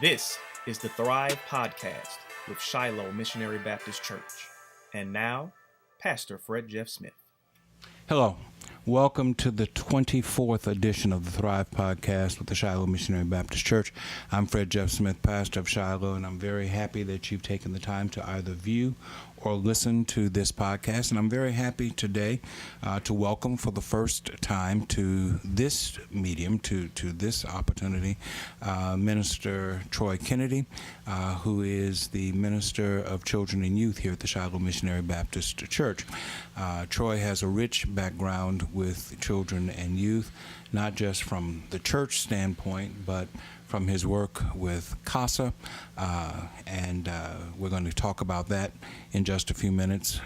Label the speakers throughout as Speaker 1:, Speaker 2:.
Speaker 1: This is the Thrive Podcast with Shiloh Missionary Baptist Church. And now, Pastor Fred Jeff Smith.
Speaker 2: Hello. Welcome to the 24th edition of the Thrive Podcast with the Shiloh Missionary Baptist Church. I'm Fred Jeff Smith, pastor of Shiloh, and I'm very happy that you've taken the time to either view or listen to this podcast. And I'm very happy today to welcome for the first time to this medium, to this opportunity, Minister Troy Kennedy, who is the Minister of Children and Youth here at the Shiloh Missionary Baptist Church. Troy has a rich background with children and youth, not just from the church standpoint, but from his work with CASA, and we're going to talk about that in just a few minutes.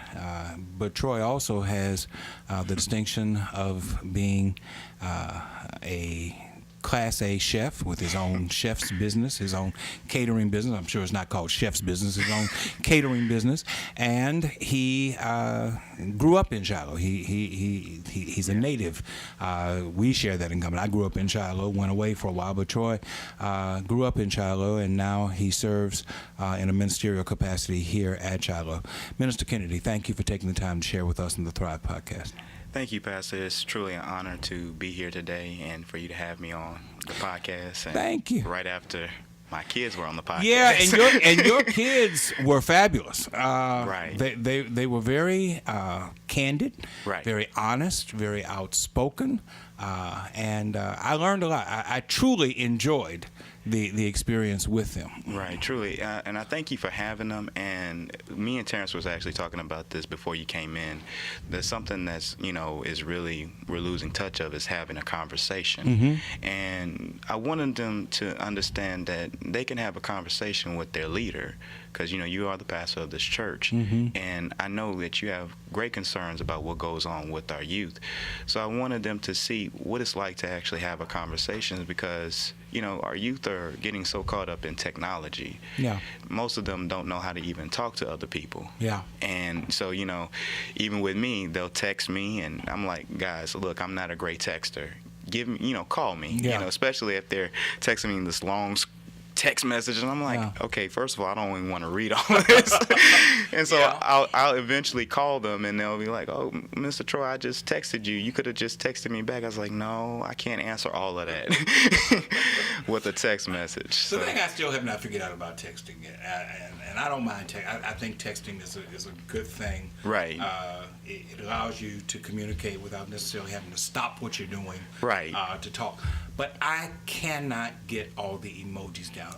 Speaker 2: But Troy also has the distinction of being a Class A chef with his own chef's business, his own catering business. I'm sure it's not called chef's business, his own catering business. And he grew up in Shiloh. He's a native. We share that in common. I grew up in Shiloh, went away for a while, but Troy grew up in Shiloh, and now he serves in a ministerial capacity here at Shiloh. Minister Kennedy, thank you for taking the time to share with us in the Thrive Podcast.
Speaker 3: Thank you, Pastor. It's truly an honor to be here today and for you to have me on the podcast. And
Speaker 2: thank you.
Speaker 3: Right after my kids were on the podcast.
Speaker 2: Yeah, and your kids were fabulous.
Speaker 3: Right.
Speaker 2: They were very candid,
Speaker 3: right,
Speaker 2: very honest, very outspoken, and I learned a lot. I truly enjoyed the experience with them.
Speaker 3: Right, truly. And I thank you for having them. And me and Terrence was actually talking about this before you came in. There's something that's, is really, we're losing touch of, is having a conversation.
Speaker 2: Mm-hmm.
Speaker 3: And I wanted them to understand that they can have a conversation with their leader, because, you are the pastor of this church.
Speaker 2: Mm-hmm.
Speaker 3: And I know that you have great concerns about what goes on with our youth. So I wanted them to see what it's like to actually have a conversation, because, our youth are getting so caught up in technology.
Speaker 2: Yeah.
Speaker 3: Most of them don't know how to even talk to other people.
Speaker 2: Yeah.
Speaker 3: And so, even with me, they'll text me, and I'm like, guys, look, I'm not a great texter. Give me, call me,
Speaker 2: yeah,
Speaker 3: especially if they're texting me this long text message, and I'm like,
Speaker 2: yeah,
Speaker 3: okay, first of all, I don't even want to read all this. And so
Speaker 2: yeah,
Speaker 3: I'll eventually call them, and they'll be like, oh, Mr. Troy, I just texted you. You could have just texted me back. I was like, no, I can't answer all of that with a text message.
Speaker 2: The thing I still have not figured out about texting, and I don't mind texting. I think texting is a good thing.
Speaker 3: Right.
Speaker 2: It allows you to communicate without necessarily having to stop what you're doing,
Speaker 3: right,
Speaker 2: to talk. But I cannot get all the emojis down.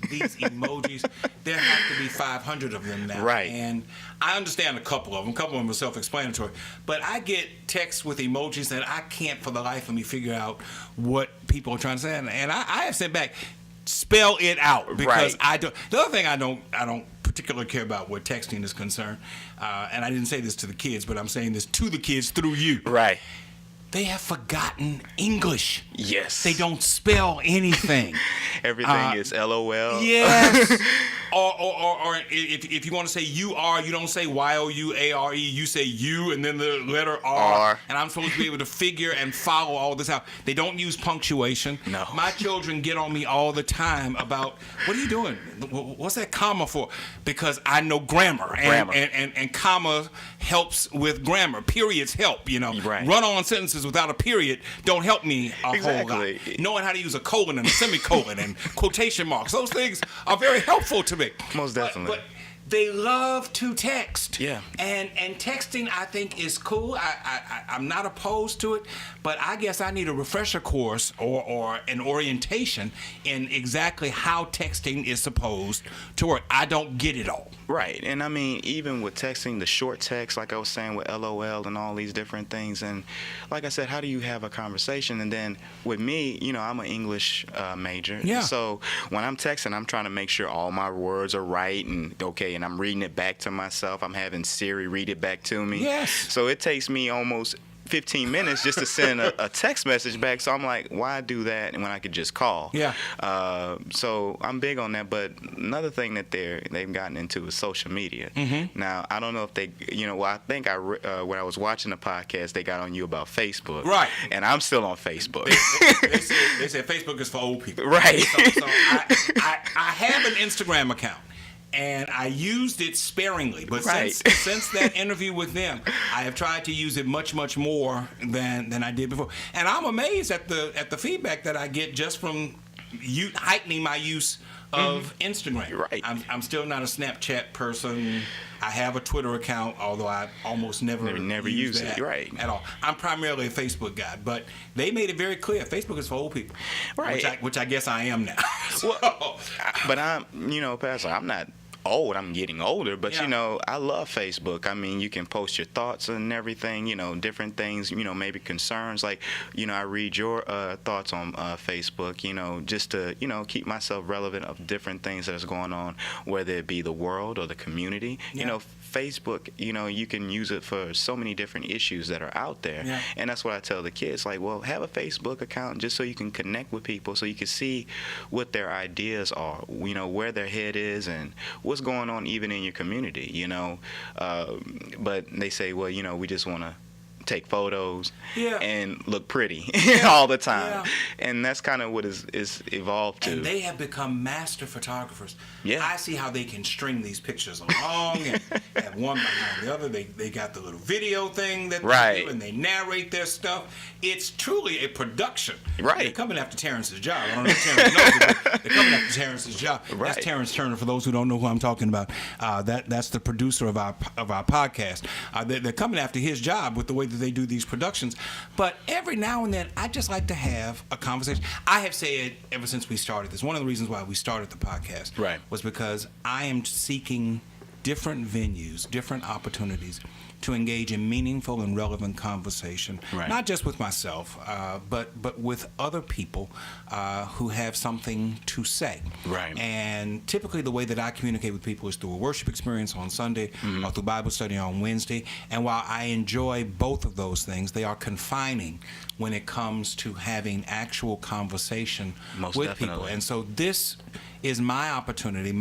Speaker 2: These emojis, there have to be 500 of them now.
Speaker 3: Right.
Speaker 2: And I understand a couple of them. A couple of them are self-explanatory. But I get texts with emojis that I can't for the life of me figure out what people are trying to say. And I have sent back, spell it out, because
Speaker 3: right,
Speaker 2: I don't. The other thing I don't particularly care about where texting is concerned, and I didn't say this to the kids, but I'm saying this to the kids through you.
Speaker 3: Right.
Speaker 2: They have forgotten English.
Speaker 3: Yes.
Speaker 2: They don't spell anything.
Speaker 3: Everything is LOL.
Speaker 2: Yes. or if you want to say you are, you don't say Y-O-U-A-R-E. You say you and then the letter R. And I'm supposed to be able to figure and follow all this out. They don't use punctuation.
Speaker 3: No.
Speaker 2: My children get on me all the time about, what are you doing? What's that comma for? Because I know grammar. And comma helps with grammar. Periods help,
Speaker 3: Right.
Speaker 2: Run-on sentences without a period don't help me a whole lot. Knowing how to use a colon and a semicolon and quotation marks, those things are very helpful to me.
Speaker 3: Most definitely.
Speaker 2: But they love to text.
Speaker 3: Yeah.
Speaker 2: And texting, I think, is cool. I'm not opposed to it, but I guess I need a refresher course or an orientation in exactly how texting is supposed to work. I don't get it all.
Speaker 3: Right. And I mean, even with texting, the short text, like I was saying with LOL and all these different things. And like I said, how do you have a conversation? And then with me, I'm an English major.
Speaker 2: Yeah.
Speaker 3: So when I'm texting, I'm trying to make sure all my words are right and okay. And I'm reading it back to myself. I'm having Siri read it back to me.
Speaker 2: Yes.
Speaker 3: So it takes me almost 15 minutes just to send a text message back. So I'm like, why do that when I could just call?
Speaker 2: Yeah.
Speaker 3: So I'm big on that. But another thing that they've gotten into is social media.
Speaker 2: Mm-hmm.
Speaker 3: Now, I don't know if they, I think when I was watching the podcast, they got on you about Facebook.
Speaker 2: Right.
Speaker 3: And I'm still on Facebook.
Speaker 2: They said Facebook is for old people.
Speaker 3: Right.
Speaker 2: So I have an Instagram account. And I used it sparingly, but since that interview with them, I have tried to use it much more than I did before. And I'm amazed at the feedback that I get just from you heightening my use of Instagram.
Speaker 3: Right.
Speaker 2: I'm still not a Snapchat person. I have a Twitter account, although I almost never use
Speaker 3: it
Speaker 2: at all. I'm primarily a Facebook guy, but they made it very clear Facebook is for old people,
Speaker 3: right?
Speaker 2: Which I guess I am now.
Speaker 3: Well, but I'm, Pastor, I'm not old. I'm getting older, but I love Facebook. I mean, you can post your thoughts and everything, different things, maybe concerns. Like, I read your thoughts on Facebook, just to, keep myself relevant of different things that's going on, whether it be the world or the community. Facebook, you can use it for so many different issues that are out there.
Speaker 2: Yeah.
Speaker 3: And that's what I tell the kids, like, well, have a Facebook account just so you can connect with people, so you can see what their ideas are, where their head is and what's going on even in your community, but they say, well, we just want to take photos and look pretty all the time. And that's kind of what is evolved to.
Speaker 2: And they have become master photographers.
Speaker 3: Yeah.
Speaker 2: I see how they can string these pictures along and one behind the other. They got the little video thing that they do, and they narrate their stuff. It's truly a production.
Speaker 3: Right.
Speaker 2: They're coming after Terrence's job. I don't know if Terrence knows it, but they're coming after Terrence's job.
Speaker 3: Right.
Speaker 2: That's Terrence Turner, for those who don't know who I'm talking about. That's the producer of our podcast. They're coming after his job with the way that they do these productions. But every now and then, I just like to have a conversation. I have said ever since we started this, one of the reasons why we started the podcast was because I am seeking different venues, different opportunities to engage in meaningful and relevant conversation, not just with myself, but with other people who have something to say.
Speaker 3: Right.
Speaker 2: And typically the way that I communicate with people is through a worship experience on Sunday or through Bible study on Wednesday. And while I enjoy both of those things, they are confining when it comes to having actual conversation with people. And so this is my opportunity.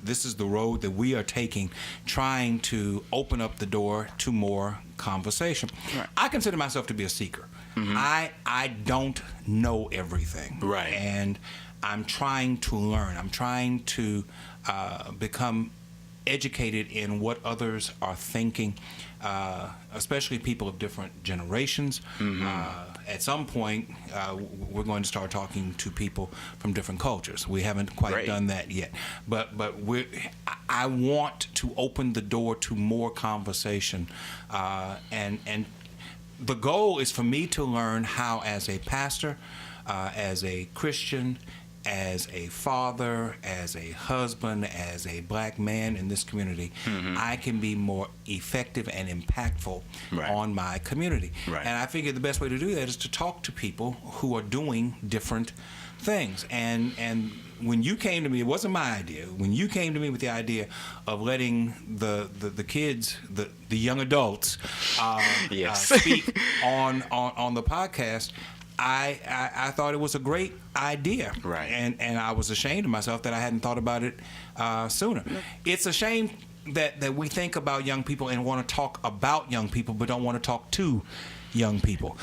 Speaker 2: This is the road that we are taking, trying to open up the door to more conversation.
Speaker 3: Right.
Speaker 2: I consider myself to be a seeker. I don't know everything.
Speaker 3: Right.
Speaker 2: And I'm trying to learn. I'm trying to become educated in what others are thinking, especially people of different generations. At some point, we're going to start talking to people from different cultures. We haven't quite done that yet, but I want to open the door to more conversation, and the goal is for me to learn how, as a pastor, as a Christian, as a father, as a husband, as a black man in this community, I can be more effective and impactful on my community. And I figure the best way to do that is to talk to people who are doing different things. And when you came to me, it wasn't my idea. When you came to me with the idea of letting the kids, the young adults, speak on the podcast, I thought it was a great idea, and I was ashamed of myself that I hadn't thought about it sooner. It's a shame that we think about young people and want to talk about young people, but don't want to talk to young people.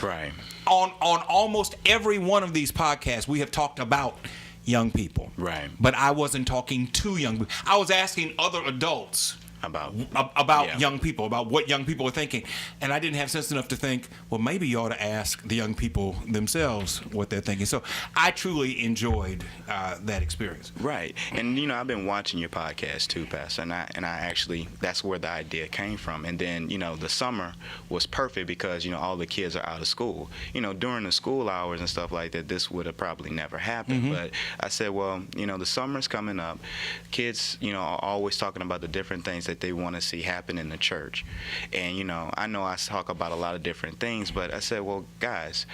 Speaker 2: On almost every one of these podcasts, we have talked about young people, but I wasn't talking to young people. I was asking other adults about young people, about what young people are thinking. And I didn't have sense enough to think, well, maybe you ought to ask the young people themselves what they're thinking. So I truly enjoyed that experience.
Speaker 3: Right. And, I've been watching your podcast too, Pastor, and I actually, that's where the idea came from. And then, the summer was perfect because, all the kids are out of school. During the school hours and stuff like that, this would have probably never happened. But I said, well, the summer's coming up. Kids, are always talking about the different things that they want to see happen in the church. And, I know I talk about a lot of different things, but I said, well, guys,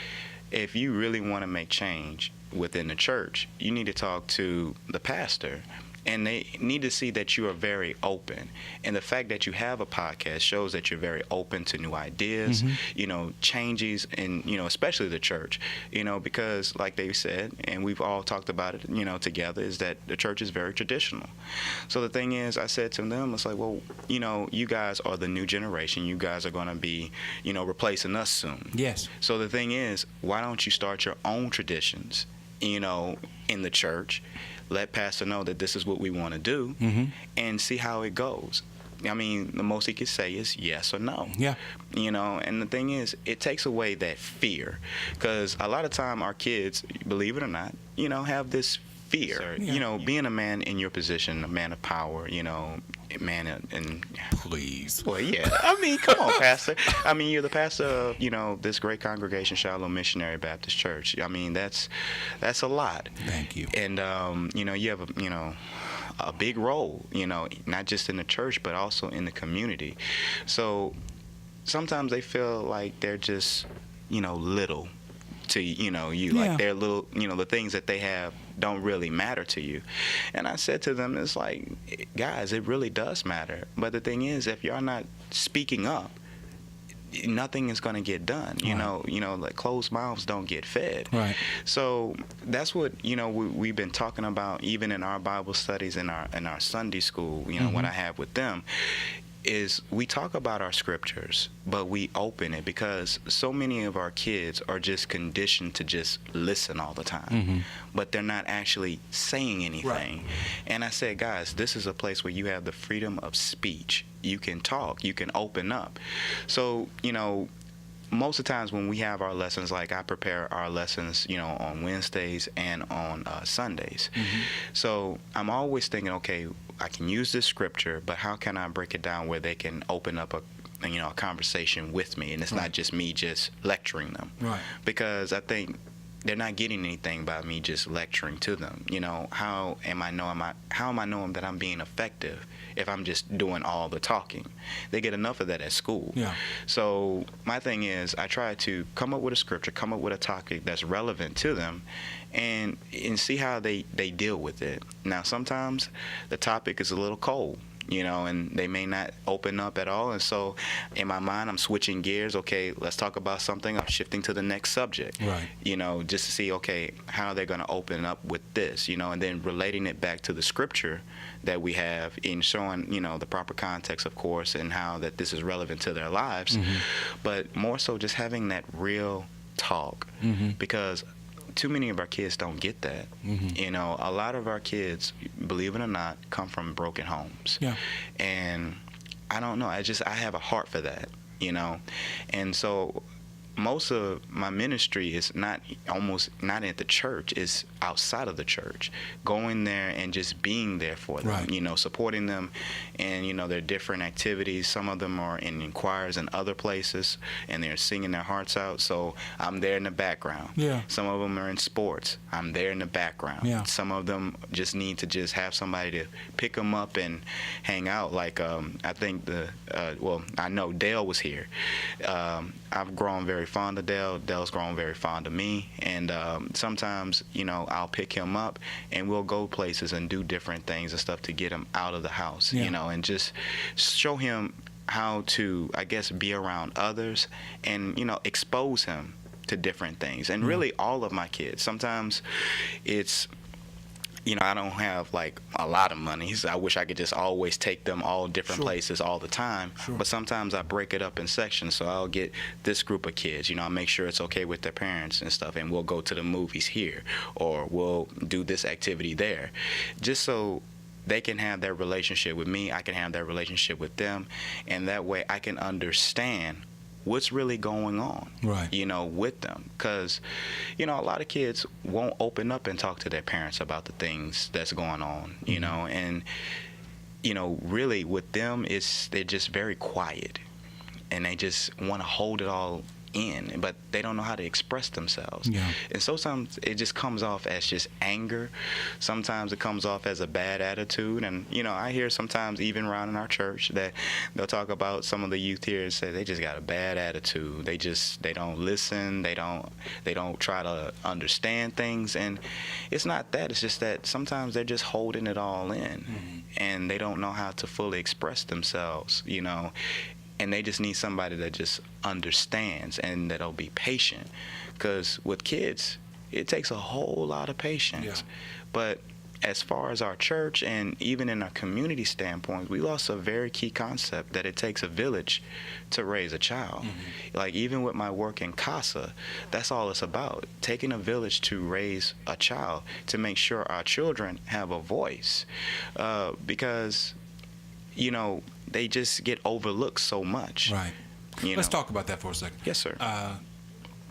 Speaker 3: if you really want to make change within the church, you need to talk to the pastor and they need to see that you are very open. And the fact that you have a podcast shows that you're very open to new ideas, changes in, especially the church, because like they said, and we've all talked about it, together, is that the church is very traditional. So the thing is, I said to them, it's like, well, you guys are the new generation. You guys are going to be, replacing us soon.
Speaker 2: Yes.
Speaker 3: So the thing is, why don't you start your own traditions, in the church? Let pastor know that this is what we want to do, and see how it goes. I mean, the most he could say is yes or no.
Speaker 2: Yeah.
Speaker 3: And the thing is, it takes away that fear, because a lot of time our kids, believe it or not, have this fear.
Speaker 2: Yeah.
Speaker 3: Being a man in your position, a man of power, man and
Speaker 2: please.
Speaker 3: Well, yeah. I mean, come on, Pastor. I mean, you're the pastor of, this great congregation, Shiloh Missionary Baptist Church. I mean, that's a lot.
Speaker 2: Thank you.
Speaker 3: And you have a big role, not just in the church, but also in the community. So sometimes they feel like they're just, little to you, like they're little, the things that they have don't really matter to you. And I said to them, it's like, guys, it really does matter. But the thing is, if y'all not speaking up, nothing is going to get done. Like closed mouths don't get fed.
Speaker 2: Right.
Speaker 3: So that's what we've been talking about, even in our Bible studies, in our Sunday school. What I have with them is we talk about our scriptures, but we open it, because so many of our kids are just conditioned to just listen all the time, but they're not actually saying anything. Right. And I said, guys, this is a place where you have the freedom of speech. You can talk, you can open up. So, most of the times when we have our lessons, like I prepare our lessons, on Wednesdays and on Sundays. So I'm always thinking, okay, I can use this scripture, but how can I break it down where they can open up a conversation with me, and it's not just me just lecturing them. Right. Because I think they're not getting anything by me just lecturing to them. How am I knowing that I'm being effective if I'm just doing all the talking? They get enough of that at school. Yeah. So my thing is, I try to come up with a scripture, come up with a topic that's relevant to them, and see how they deal with it. Now, sometimes the topic is a little cold, and they may not open up at all. And so in my mind, I'm switching gears. Okay, let's talk about something. I'm shifting to the next subject, right? Just to see, okay, how they're going to open up with this, and then relating it back to the scripture that we have, in showing, the proper context, of course, and how that this is relevant to their lives. But more so just having that real talk, because too many of our kids don't get that. A lot of our kids, believe it or not, come from broken homes. Yeah. And I don't know, I have a heart for that, And so most of my ministry is not at the church, it's outside of the church, going there and just being there for them, right. Supporting them and, their different activities. Some of them are in choirs and other places, and they're singing their hearts out. So I'm there in the background. Yeah. Some of them are in sports. I'm there in the background. Yeah. Some of them just need to just have somebody to pick them up and hang out. Like, I think I know Dale was here. I've grown very fond of Dale. Dale's grown very fond of me. And sometimes, I'll pick him up and we'll go places and do different things and stuff to get him out of the house, and just show him how to, I guess, be around others and, expose him to different things. And really all of my kids, sometimes it's, I don't have like a lot of money, so I wish I could just always take them all different places all the time. But sometimes I break it up in sections. So I'll get this group of kids, I'll make sure it's okay with their parents and stuff, and we'll go to the movies here, or we'll do this activity there, just so they can have their relationship with me, I can have their relationship with them, and that way I can understand what's really going on, right? With them, because a lot of kids won't open up and talk to their parents about the things that's going on, and really with them, they're just very quiet, and they just want to hold it all in, but they don't know how to express themselves.
Speaker 2: Yeah.
Speaker 3: And sometimes it just comes off as just anger. Sometimes it comes off as a bad attitude. And, I hear sometimes even around in our church that they'll talk about some of the youth here and say they just got a bad attitude. They don't listen. They don't try to understand things. And it's not that. It's just that sometimes they're just holding it all in, and they don't know how to fully express themselves, and they just need somebody that just understands and that'll be patient. Because with kids, it takes a whole lot of patience.
Speaker 2: Yeah.
Speaker 3: But as far as our church and even in our community standpoint, we lost a very key concept that it takes a village to raise a child. Like even with my work in CASA, that's all it's about, taking a village to raise a child, to make sure our children have a voice. Because they just get overlooked so much.
Speaker 2: Right. Let's talk about that for a second.
Speaker 3: Yes, sir.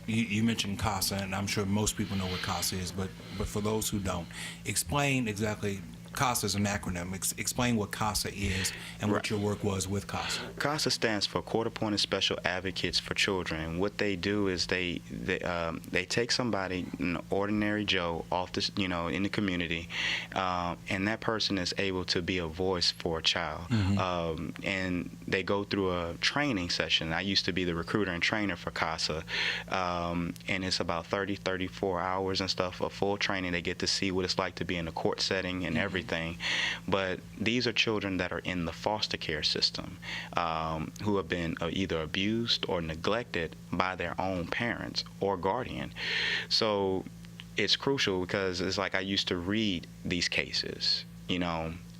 Speaker 2: You mentioned CASA, and I'm sure most people know what CASA is, but for those who don't, explain exactly. CASA is an acronym. Explain what CASA is and what your work was with CASA.
Speaker 3: CASA stands for Court-Appointed Special Advocates for Children. What they do is they take somebody, an ordinary Joe, off the in the community, and that person is able to be a voice for a child. And they go through a training session. I used to be the recruiter and trainer for CASA, and it's about 34 hours and stuff of full training. They get to see what it's like to be in a court setting and everything. But these are children that are in the foster care system, who have been either abused or neglected by their own parents or guardian. So it's crucial because it's like I used to read these cases.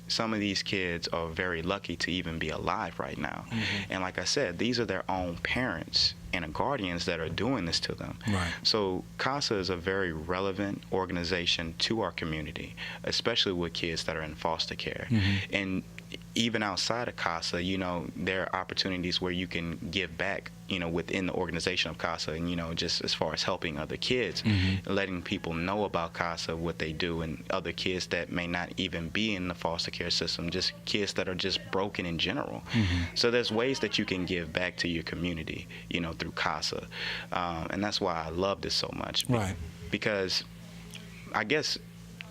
Speaker 3: Some of these kids are very lucky to even be alive right now. And like I said, these are their own parents and guardians that are doing this to them.
Speaker 2: Right.
Speaker 3: So CASA is a very relevant organization to our community, especially with kids that are in foster care. And even outside of CASA, there are opportunities where you can give back, within the organization of CASA, and, just as far as helping other kids, letting people know about CASA, what they do, and other kids that may not even be in the foster care system, just kids that are just broken in general. So there's ways that you can give back to your community, through CASA. And that's why I love this so much.
Speaker 2: Right.
Speaker 3: Because I guess,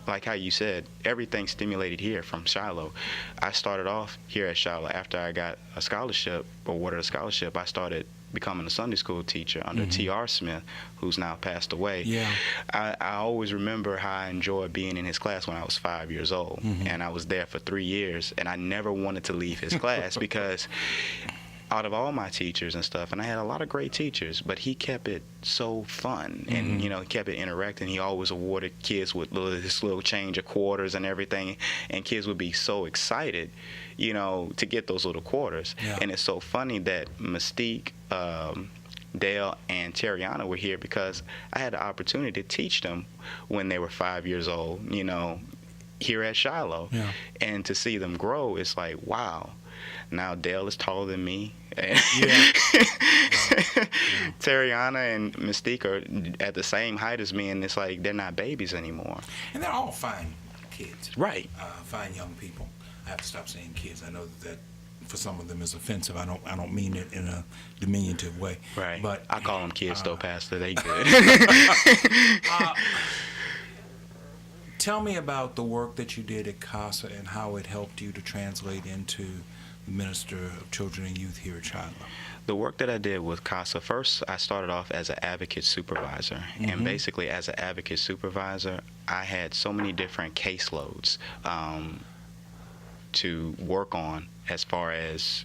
Speaker 3: like how you said, everything stimulated here from Shiloh. I started off here at Shiloh after I got a scholarship, awarded a scholarship. I started becoming a Sunday school teacher under T.R. Smith, who's now passed away.
Speaker 2: Yeah.
Speaker 3: I always remember how I enjoyed being in his class when I was 5 years old. And I was there for 3 years, and I never wanted to leave his class because out of all my teachers and stuff, and I had a lot of great teachers, but he kept it so fun, and he kept it interacting. He always awarded kids with this little change of quarters and everything, and kids would be so excited, to get those little quarters.
Speaker 2: Yeah.
Speaker 3: And it's so funny that Mystique, Dale, and Terriana were here because I had the opportunity to teach them when they were 5 years old, here at Shiloh.
Speaker 2: Yeah.
Speaker 3: And to see them grow, it's like, wow. Now Dale is taller than me. Terriana and Mystique are at the same height as me, and it's like they're not babies anymore.
Speaker 2: And they're all fine kids.
Speaker 3: Right.
Speaker 2: Fine young people. I have to stop saying kids. I know that for some of them is offensive. I don't mean it in a diminutive way.
Speaker 3: Right.
Speaker 2: But
Speaker 3: I call them kids though, Pastor. They good.
Speaker 2: Tell me about the work that you did at CASA and how it helped you to translate into the Minister of Children and Youth here at Shiloh.
Speaker 3: The work that I did with CASA, first I started off as an advocate supervisor. And basically as an advocate supervisor, I had so many different caseloads to work on as far as,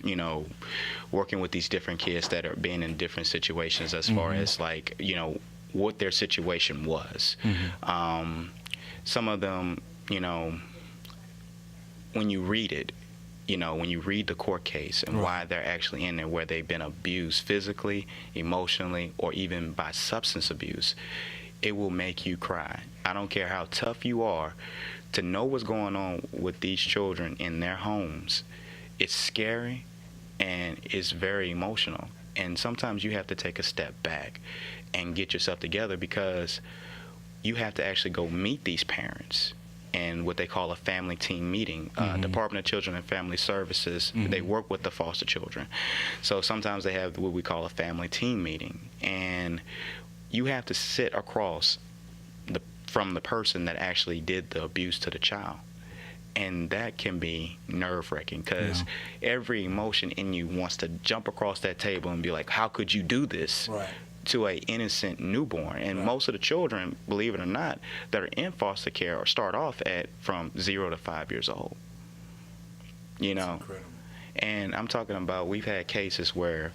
Speaker 3: working with these different kids that are being in different situations as far as like, what their situation was. Some of them, when you read it, when you read the court case and why they're actually in there, where they've been abused physically, emotionally, or even by substance abuse, it will make you cry. I don't care how tough you are, to know what's going on with these children in their homes, it's scary and it's very emotional. And sometimes you have to take a step back and get yourself together because you have to actually go meet these parents in what they call a family team meeting. Department of Children and Family Services, they work with the foster children. So sometimes they have what we call a family team meeting. And you have to sit across from the person that actually did the abuse to the child. And that can be nerve-wracking because every emotion in you wants to jump across that table and be like, how could you do this?
Speaker 2: Right.
Speaker 3: To a innocent newborn. And most of the children, believe it or not, that are in foster care or start off at from 0 to 5 years old. You know,
Speaker 2: incredible.
Speaker 3: And I'm talking about, we've had cases where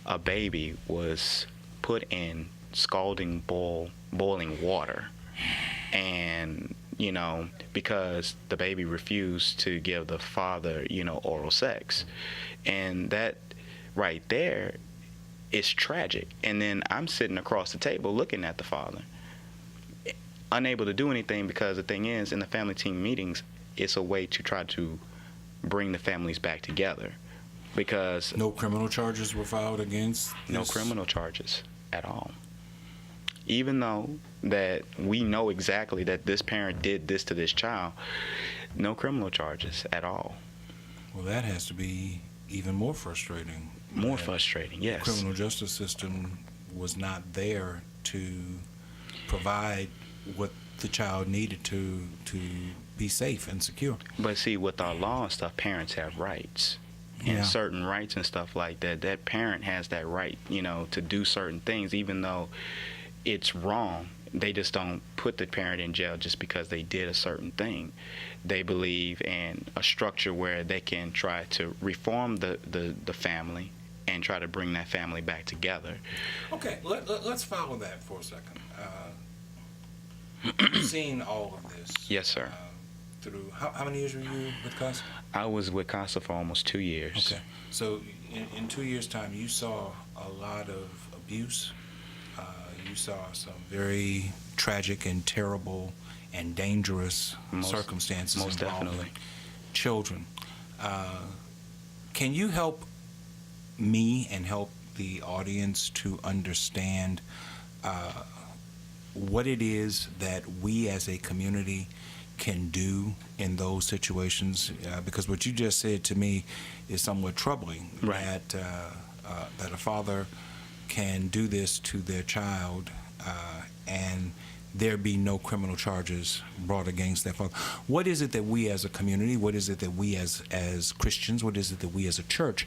Speaker 3: a baby was put in scalding boiling water, and you know, because the baby refused to give the father, you know, oral sex. And that right there, it's tragic. And then I'm sitting across the table looking at the father, unable to do anything, because the thing is, in the family team meetings, it's a way to try to bring the families back together. Because
Speaker 2: no criminal charges were filed against this?
Speaker 3: No criminal charges at all. Even though that we know exactly that this parent did this to this child, no criminal charges at all.
Speaker 2: Well, that has to be even more frustrating.
Speaker 3: More frustrating, yes.
Speaker 2: The criminal justice system was not there to provide what the child needed to be safe and secure.
Speaker 3: But see, with our law and stuff, parents have rights. And certain rights and stuff like that. That parent has that right, you know, to do certain things, even though it's wrong. They just don't put the parent in jail just because they did a certain thing. They believe in a structure where they can try to reform the family and try to bring that family back together.
Speaker 2: Okay, let's follow that for a second. You've seen all of this.
Speaker 3: Yes, sir.
Speaker 2: Through how many years were you with CASA?
Speaker 3: I was with CASA for almost 2 years.
Speaker 2: Okay, so in 2 years' time, you saw a lot of abuse. You saw some very tragic and terrible and dangerous circumstances
Speaker 3: most
Speaker 2: involving
Speaker 3: definitely.
Speaker 2: Children. Can you help me and help the audience to understand what it is that we as a community can do in those situations? Because what you just said to me is somewhat troubling.
Speaker 3: Right.
Speaker 2: That a father can do this to their child and there be no criminal charges brought against that father. What is it that we as a community, what is it that we as Christians, what is it that we as a church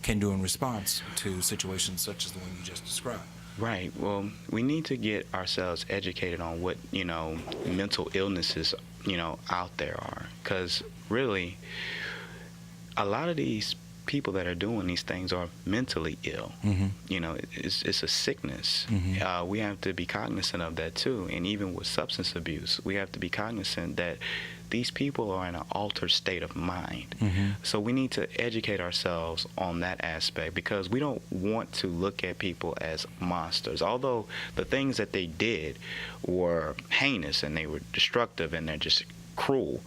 Speaker 2: can do in response to situations such as the one you just described?
Speaker 3: Right. Well, we need to get ourselves educated on what, you know, mental illnesses, you know, out there are. Because really, a lot of these people that are doing these things are mentally ill. You know, it's a sickness. We have to be cognizant of that too. And even with substance abuse, we have to be cognizant that these people are in an altered state of mind. So we need to educate ourselves on that aspect, because we don't want to look at people as monsters. Although the things that they did were heinous and they were destructive and they're just cruel,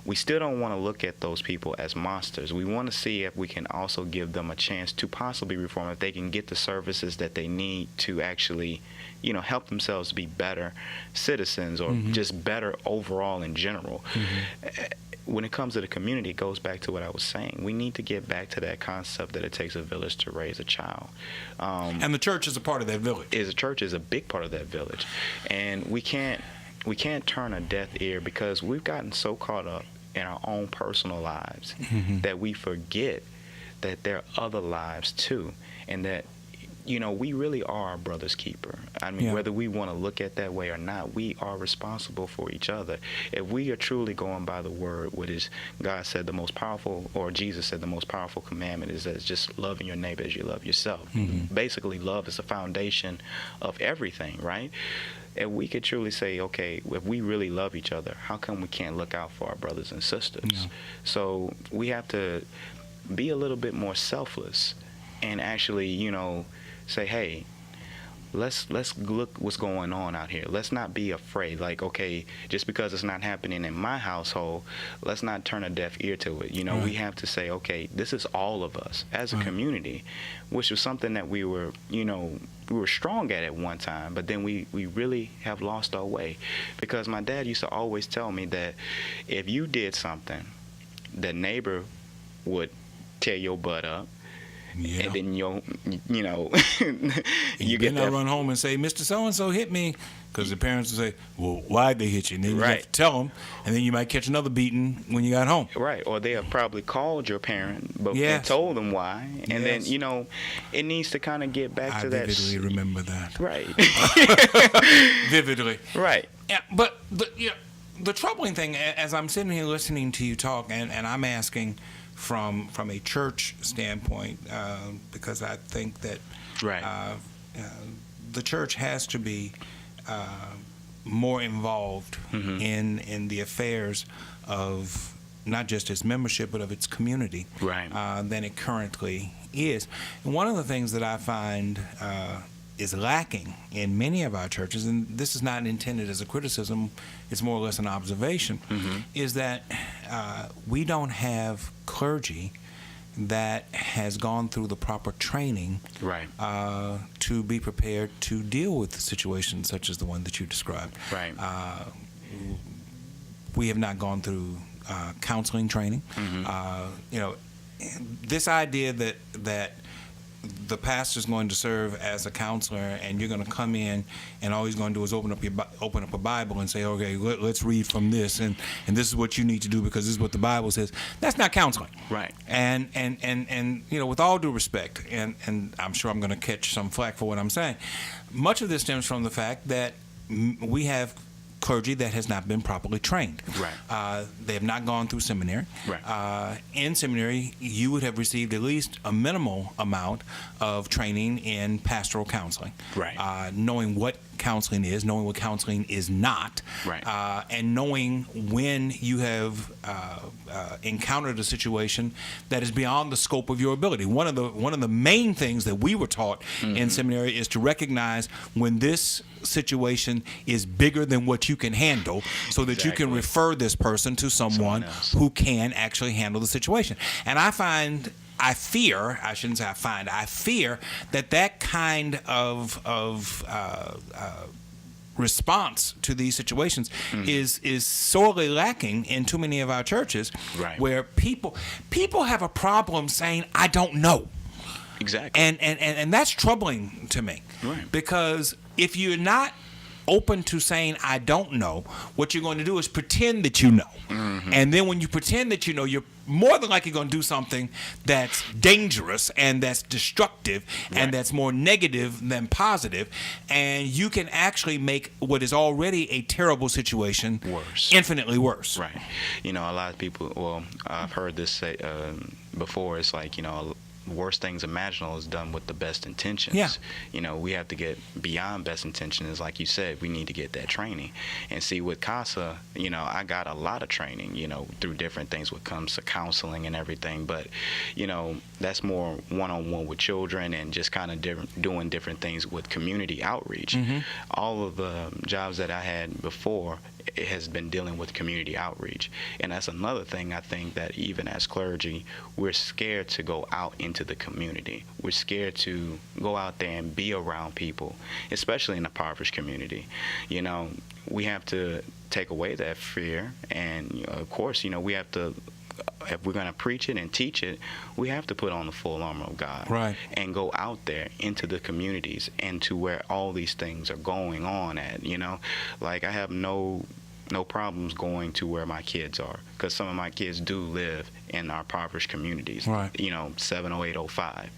Speaker 3: we still don't want to look at those people as monsters. We want to see if we can also give them a chance to possibly reform, if they can get the services that they need to actually, you know, help themselves be better citizens or just better overall in general. When it comes to the community, it goes back to what I was saying. We need to get back to that concept that it takes a village to raise a child.
Speaker 2: And the church is a part of that village.
Speaker 3: The church is a big part of that village. And we can't turn a deaf ear, because we've gotten so caught up in our own personal lives that we forget that there are other lives too, and that, you know, we really are our brother's keeper. I mean, whether we want to look at that way or not, we are responsible for each other. If we are truly going by the word, what is God said the most powerful, or Jesus said the most powerful commandment is that just loving your neighbor as you love yourself. Basically, love is the foundation of everything, right? And we could truly say, okay, if we really love each other, how come we can't look out for our brothers and sisters? So we have to be a little bit more selfless and actually, you know, say, hey, let's look what's going on out here. Let's not be afraid. Like, okay, just because it's not happening in my household, let's not turn a deaf ear to it.
Speaker 2: Right.
Speaker 3: We have to say, okay, this is all of us as a community, which was something that we were strong at one time, but then we really have lost our way. Because my dad used to always tell me that if you did something, the neighbor would tear your butt up.
Speaker 2: Yeah.
Speaker 3: And then you
Speaker 2: get that run home and say, Mr. So-and-so hit me, because the parents will say, well, why'd they hit you? And then you have to tell them, and then you might catch another beating when you got home.
Speaker 3: Right, or they have probably called your parent and told them why, and then, it needs to kind of get back to that.
Speaker 2: I vividly remember that.
Speaker 3: Right.
Speaker 2: Vividly.
Speaker 3: Right.
Speaker 2: Yeah, but the troubling thing, as I'm sitting here listening to you talk, and I'm asking from a church standpoint, because I think that the church has to be more involved in the affairs of not just its membership but of its community than it currently is. And one of the things that I find is lacking in many of our churches, and this is not intended as a criticism, it's more or less an observation, is that we don't have clergy that has gone through the proper training to be prepared to deal with situations such as the one that you described.
Speaker 3: Right.
Speaker 2: We have not gone through counseling training. This idea that the pastor's going to serve as a counselor, and you're going to come in, and all he's going to do is open up a Bible and say, okay, let's read from this, and this is what you need to do because this is what the Bible says. That's not counseling.
Speaker 3: Right.
Speaker 2: And with all due respect, and I'm sure I'm going to catch some flack for what I'm saying, much of this stems from the fact that we have clergy that has not been properly trained.
Speaker 3: Right.
Speaker 2: They have not gone through seminary.
Speaker 3: Right.
Speaker 2: In seminary, you would have received at least a minimal amount of training in pastoral counseling.
Speaker 3: Right.
Speaker 2: Knowing what counseling is, knowing what counseling is not,
Speaker 3: right.
Speaker 2: And knowing when you have encountered a situation that is beyond the scope of your ability. One of the main things that we were taught in seminary is to recognize when this situation is bigger than what you can handle, so that you can refer this person to someone who can actually handle the situation. And I fear that kind of response to these situations is sorely lacking in too many of our churches, where people have a problem saying, I don't know.
Speaker 3: Exactly.
Speaker 2: And that's troubling to me.
Speaker 3: Right.
Speaker 2: Because if you're not open to saying I don't know, what you're going to do is pretend that you know. And then when you pretend that you know, you're more than likely going to do something that's dangerous and that's destructive and that's more negative than positive, and you can actually make what is already a terrible situation
Speaker 3: worse,
Speaker 2: infinitely worse.
Speaker 3: Right. A lot of people, I've heard this say before, it's like, worst things imaginable is done with the best intentions.
Speaker 2: Yeah.
Speaker 3: We have to get beyond best intentions. Like you said, we need to get that training. And see, with CASA, I got a lot of training, through different things when it comes to counseling and everything. But, that's more one-on-one with children and just kind of doing different things with community outreach. All of the jobs that I had before, it has been dealing with community outreach. And that's another thing I think that even as clergy, we're scared to go out into the community. We're scared to go out there and be around people, especially in the impoverished community. We have to take away that fear. And, of course, we have to, if we're going to preach it and teach it, we have to put on the full armor of God.
Speaker 2: Right.
Speaker 3: And go out there into the communities and to where all these things are going on at, Like, I have no problems going to where my kids are, because some of my kids do live in our impoverished communities.
Speaker 2: Right.
Speaker 3: 70805,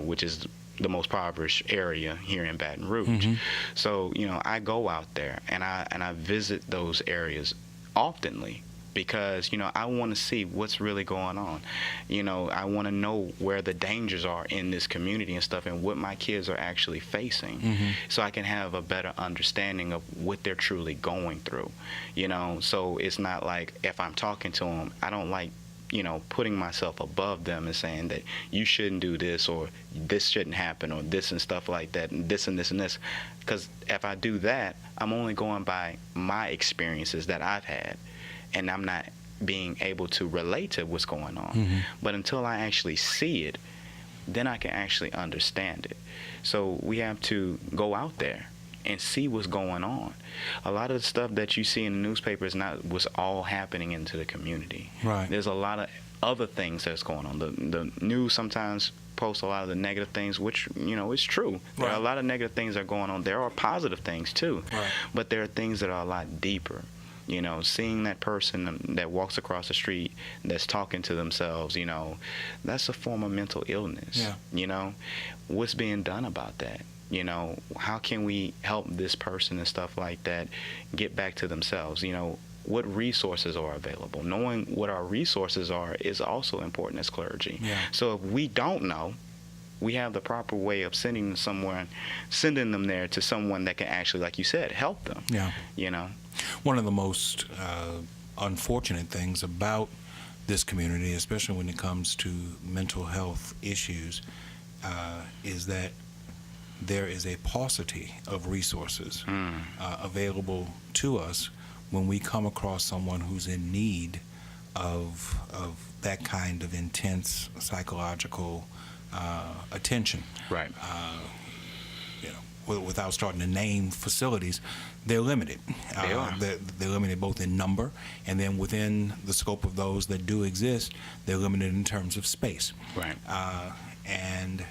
Speaker 3: which is the most impoverished area here in Baton Rouge. So, I go out there and I visit those areas oftenly, because, I want to see what's really going on. I want to know where the dangers are in this community and stuff, and what my kids are actually facing, so I can have a better understanding of what they're truly going through. So it's not like if I'm talking to them, I don't like, putting myself above them and saying that you shouldn't do this, or this shouldn't happen, or this and stuff like that, and this and this and this. Because if I do that, I'm only going by my experiences that I've had, and I'm not being able to relate to what's going on.
Speaker 2: Mm-hmm.
Speaker 3: But until I actually see it, then I can actually understand it. So we have to go out there and see what's going on. A lot of the stuff that you see in the newspaper is not what's all happening into the community.
Speaker 2: Right.
Speaker 3: There's a lot of other things that's going on. The news sometimes posts a lot of the negative things, which, is true. There are a lot of negative things that are going on. There are positive things too.
Speaker 2: Right.
Speaker 3: But there are things that are a lot deeper. Seeing that person that walks across the street that's talking to themselves, that's a form of mental illness.
Speaker 2: Yeah.
Speaker 3: What's being done about that? How can we help this person and stuff like that get back to themselves? What resources are available? Knowing what our resources are is also important as clergy.
Speaker 2: Yeah.
Speaker 3: So if we don't know, we have the proper way of sending them somewhere, sending them there to someone that can actually, like you said, help them.
Speaker 2: Yeah. One of the most unfortunate things about this community, especially when it comes to mental health issues, is that there is a paucity of resources available to us when we come across someone who's in need of that kind of intense psychological attention.
Speaker 3: Right.
Speaker 2: Without starting to name facilities, they're limited.
Speaker 3: They are.
Speaker 2: They're limited both in number, and then within the scope of those that do exist, they're limited in terms of space.
Speaker 3: Right.
Speaker 2: And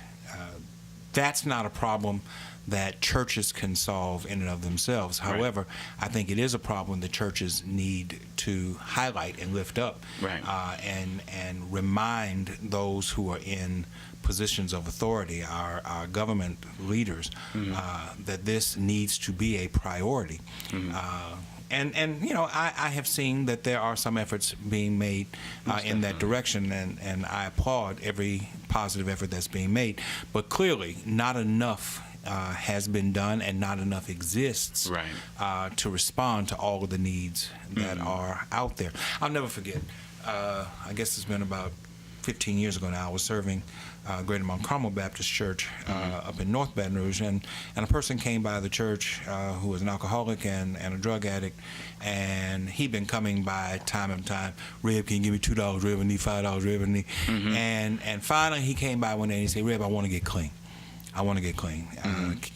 Speaker 2: that's not a problem that churches can solve in and of themselves. However,
Speaker 3: Right.
Speaker 2: I think it is a problem that churches need to highlight and lift up,
Speaker 3: Right.
Speaker 2: And remind those who are in positions of authority, our government leaders, that this needs to be a priority. And I have seen that there are some efforts being made in that direction, and I applaud every positive effort that's being made. But clearly, not enough has been done, and not enough exists
Speaker 3: Right.
Speaker 2: to respond to all of the needs that are out there. I'll never forget, I guess it's been about 15 years ago now, I was serving Greater Mount Carmel Baptist Church up in North Baton Rouge, and a person came by the church who was an alcoholic and a drug addict, and he'd been coming by time and time. Reb, can you give me $2? Reb, I need $5. Reb, I need. And finally he came by one day and he said, Reb, I want to get clean. I want to get clean.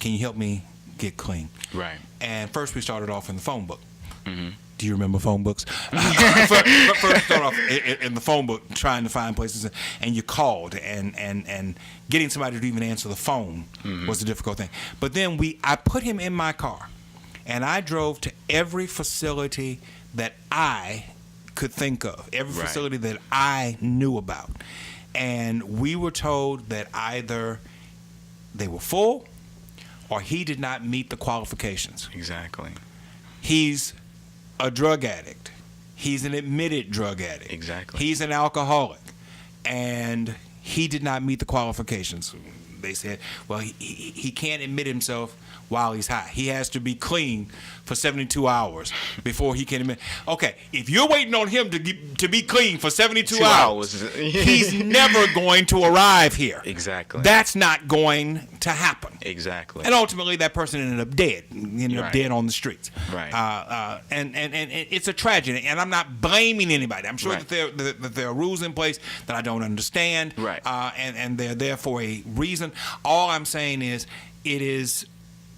Speaker 2: Can you help me get clean?
Speaker 3: Right.
Speaker 2: And first we started off in the phone book. Do you remember phone books? First start off in the phone book, trying to find places, and you called, and getting somebody to even answer the phone was a difficult thing. But then I put him in my car, and I drove to every facility that I could think of, every
Speaker 3: Right.
Speaker 2: facility that I knew about, and we were told that either they were full or he did not meet the qualifications.
Speaker 3: Exactly.
Speaker 2: He's a drug addict. He's an admitted drug addict.
Speaker 3: Exactly.
Speaker 2: He's an alcoholic. And he did not meet the qualifications. They said, well, he can't admit himself while he's high. He has to be clean for 72 hours before he can admit. Okay, if you're waiting on him to be clean for 72 hours, he's never going to arrive here.
Speaker 3: Exactly.
Speaker 2: That's not going to happen.
Speaker 3: Exactly.
Speaker 2: And ultimately, that person ended up dead. Ended up
Speaker 3: Right.
Speaker 2: dead on the streets.
Speaker 3: Right.
Speaker 2: And it's a tragedy. And I'm not blaming anybody. I'm sure
Speaker 3: Right.
Speaker 2: that there are rules in place that I don't understand.
Speaker 3: Right.
Speaker 2: And they're there for a reason. All I'm saying is, it is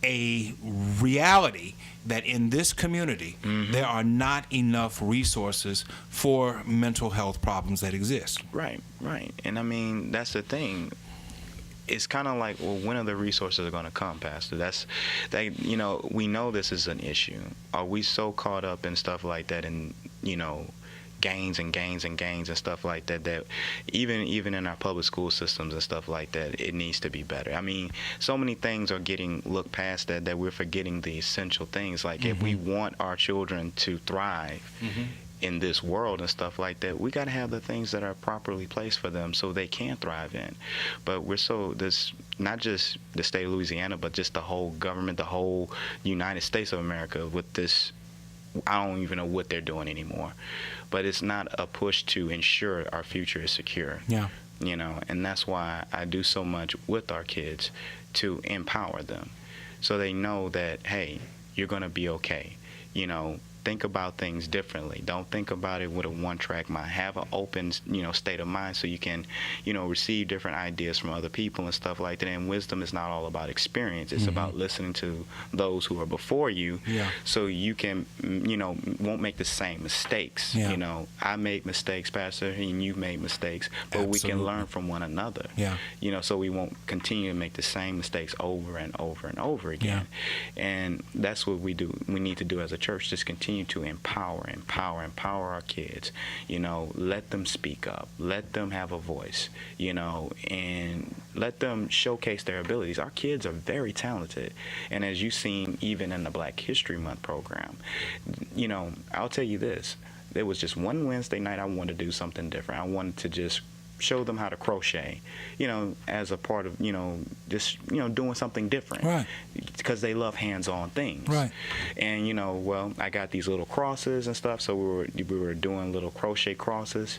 Speaker 2: a reality that in this community there are not enough resources for mental health problems that exist.
Speaker 3: Right. And I mean, that's the thing. It's kind of like, well, when are the resources going to come, Pastor? We know this is an issue. Are we so caught up in stuff like that, and gains and stuff like that, that even in our public school systems and stuff like that, it needs to be better. I mean, so many things are getting looked past that we're forgetting the essential things. Like if we want our children to thrive in this world and stuff like that, we got to have the things that are properly placed for them so they can thrive in. But this not just the state of Louisiana, but just the whole government, the whole United States of America, with this I don't even know what they're doing anymore. But it's not a push to ensure our future is secure.
Speaker 2: Yeah.
Speaker 3: You know, and that's why I do so much with our kids, to empower them so they know that, hey, you're going to be okay. You know, think about things differently. Don't think about it with a one-track mind. Have an open, state of mind so you can, receive different ideas from other people and stuff like that. And wisdom is not all about experience. It's about listening to those who are before you, so you can, won't make the same mistakes.
Speaker 2: Yeah.
Speaker 3: You know, I made mistakes, Pastor, and you made mistakes, but we can learn from one another.
Speaker 2: Yeah.
Speaker 3: So we won't continue to make the same mistakes over and over and over again.
Speaker 2: Yeah.
Speaker 3: And that's what we do. We need to do as a church. Just continue to empower our kids. Let them speak up, let them have a voice, and let them showcase their abilities. Our kids are very talented, and as you've seen even in the Black History Month program, I'll tell you this, there was just one Wednesday night I wanted to do something different. I wanted to just show them how to crochet, as a part of, just, doing something different. Right. Because they love hands-on things. Right. And, I got these little crosses and stuff, so we were doing little crochet crosses.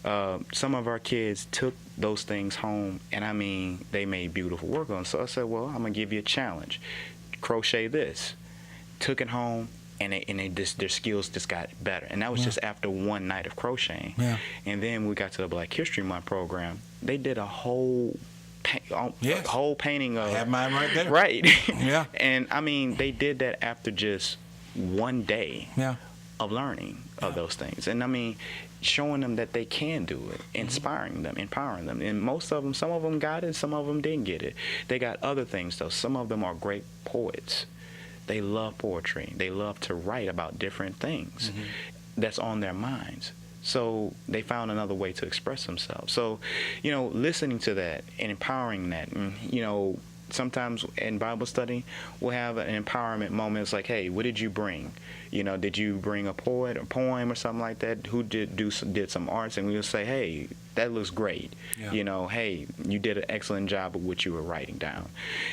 Speaker 3: Some of our kids took those things home, and I mean, they made beautiful work on. So I said, well, I'm going to give you a challenge. Crochet this. Took it home. And their skills just got better. And that was just after one night of crocheting. Yeah. And then we got to the Black History Month program. They did a whole painting of... I have mine right there. Right. Yeah. And, I mean, they did that after just one day of learning of those things. And, I mean, showing them that they can do it, inspiring them, empowering them. And most of them, some of them got it, some of them didn't get it. They got other things, though. Some of them are great poets. They love poetry. They love to write about different things that's on their minds. So they found another way to express themselves. So, listening to that and empowering that, and, sometimes in Bible study, we'll have an empowerment moment. It's like, hey, what did you bring? Did you bring a poem or something like that? Who did some arts? And we'll say, hey, that looks great. Yeah. Hey, you did an excellent job of what you were writing down.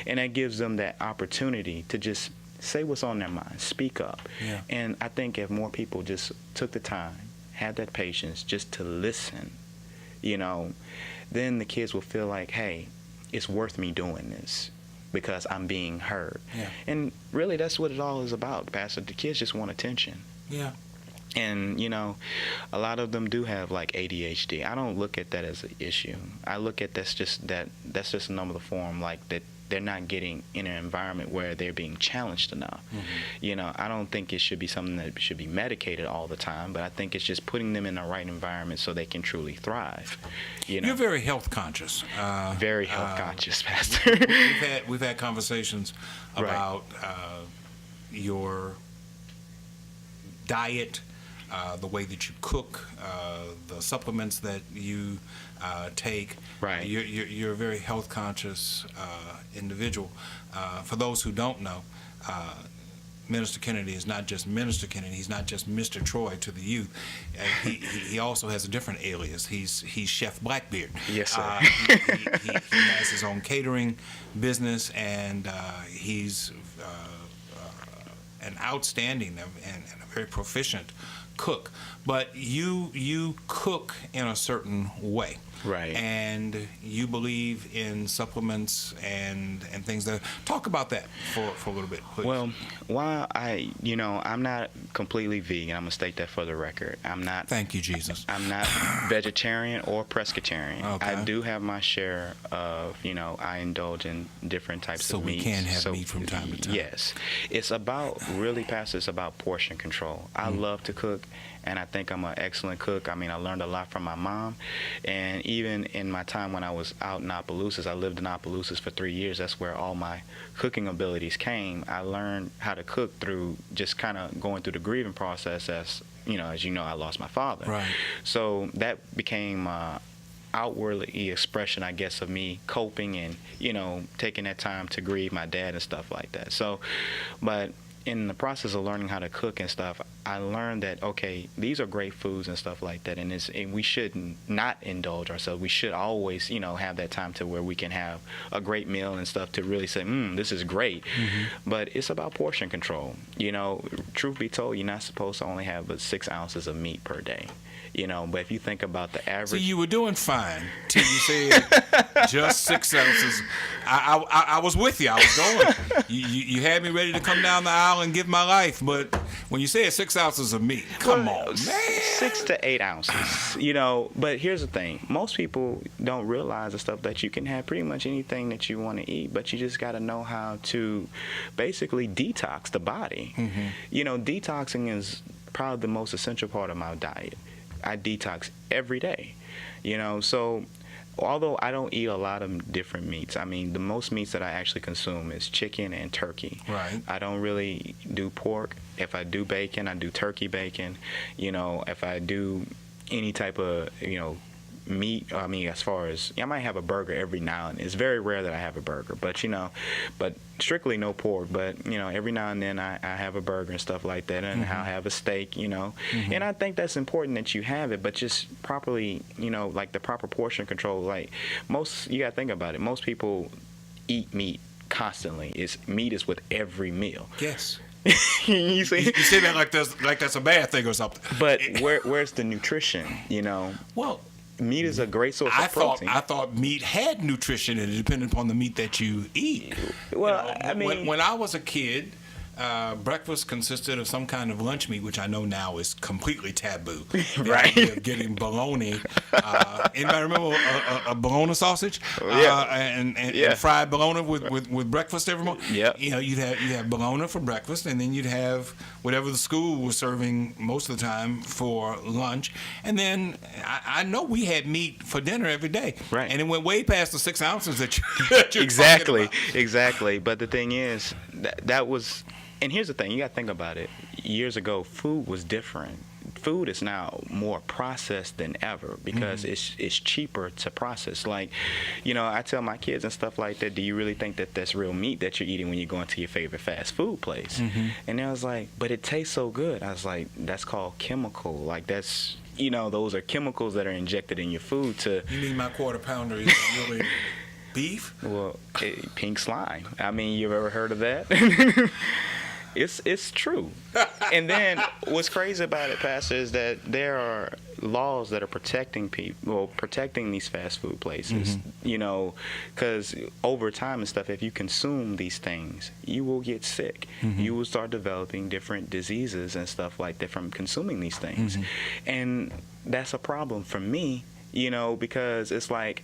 Speaker 3: And that gives them that opportunity to just say what's on their mind, speak up. Yeah. And I think if more people just took the time, had that patience just to listen, then the kids will feel like, hey, it's worth me doing this because I'm being heard. Yeah. And really that's what it all is about, Pastor. The kids just want attention. Yeah. And, a lot of them do have like ADHD. I don't look at that as an issue. I look at that's just another form, like that they're not getting in an environment where they're being challenged enough. I don't think it should be something that should be medicated all the time, but I think it's just putting them in the right environment so they can truly thrive.
Speaker 2: You're very health conscious.
Speaker 3: Very health conscious, Pastor.
Speaker 2: We've had conversations about your diet, the way that you cook, the supplements that you take. Right. You're a very health conscious individual. For those who don't know, Minister Kennedy is not just Minister Kennedy. He's not just Mr. Troy to the youth. He also has a different alias. He's Chef Blackbeard. Yes, sir. He has his own catering business, and he's an outstanding and a very proficient cook. But you cook in a certain way. Right. And you believe in supplements and things that. Talk about that for a little bit, please.
Speaker 3: Well, while I'm not completely vegan, I'm going to state that for the record. I'm not.
Speaker 2: Thank you, Jesus.
Speaker 3: I'm not vegetarian or pescatarian. Okay. I do have my share of, I indulge in different types of meats.
Speaker 2: So we can have meat from time to time.
Speaker 3: Yes. It's about, really, Pastor, it's about portion control. I love to cook, and I think I'm an excellent cook. I mean, I learned a lot from my mom, and even in my time when I was out in Opelousas, I lived in Opelousas for 3 years. That's where all my cooking abilities came. I learned how to cook through just kind of going through the grieving process as I lost my father. Right. So that became outwardly expression, I guess, of me coping and, taking that time to grieve my dad and stuff like that. So, but in the process of learning how to cook and stuff, I learned that, okay, these are great foods and stuff like that, and we should not indulge ourselves. We should always, have that time to where we can have a great meal and stuff to really say, this is great. But it's about portion control. Truth be told, you're not supposed to only have but 6 ounces of meat per day. But if you think about the average...
Speaker 2: So you were doing fine till you said just 6 ounces. I was with you. I was going. You had me ready to come down the aisle and give my life, but when you said 6 ounces of meat, come on, man.
Speaker 3: 6 to 8 ounces, But here's the thing. Most people don't realize the stuff that you can have pretty much anything that you want to eat, but you just got to know how to basically detox the body. Detoxing is probably the most essential part of my diet. I detox every day, so although I don't eat a lot of different meats, I mean, the most meats that I actually consume is chicken and turkey.
Speaker 2: Right.
Speaker 3: I don't really do pork. If I do bacon, I do turkey bacon. If I do any type of, meat, I mean, as far as, I might have a burger every now and then. It's very rare that I have a burger, but strictly no pork. But, every now and then I have a burger and stuff like that, and I'll have a steak, And I think that's important that you have it, but just properly, like the proper portion control. Like you got to think about it. Most people eat meat constantly. Meat is with every meal.
Speaker 2: Yes.
Speaker 3: You
Speaker 2: say that like that's a bad thing or something.
Speaker 3: But where's the nutrition,
Speaker 2: Well,
Speaker 3: meat is a great source of protein.
Speaker 2: I thought meat had nutrition, and it depended upon the meat that you eat.
Speaker 3: Well, I mean,
Speaker 2: when I was a kid, breakfast consisted of some kind of lunch meat, which I know now is completely taboo.
Speaker 3: Right.
Speaker 2: The idea of getting bologna. Anybody remember a bologna sausage? And fried bologna with breakfast every morning?
Speaker 3: Yeah.
Speaker 2: You'd have bologna for breakfast, and then you'd have whatever the school was serving most of the time for lunch. And then I know we had meat for dinner every day.
Speaker 3: Right.
Speaker 2: And it went way past the 6 ounces that you're
Speaker 3: exactly.
Speaker 2: talking about.
Speaker 3: Exactly. But the thing is, that was... And here's the thing, you got to think about it. Years ago, food was different. Food is now more processed than ever because it's cheaper to process. Like, I tell my kids and stuff like that, do you really think that that's real meat that you're eating when you're going to your favorite fast food place? And I was like, but it tastes so good. I was like, that's called chemical. Like, that's, those are chemicals that are injected in your food to...
Speaker 2: You mean my quarter pounder is really... beef?
Speaker 3: Well, pink slime. I mean, you've ever heard of that? It's true. And then what's crazy about it, Pastor, is that there are laws that are protecting these fast food places, because over time and stuff, if you consume these things, you will get sick. You will start developing different diseases and stuff like that from consuming these things. And that's a problem for me, because it's like,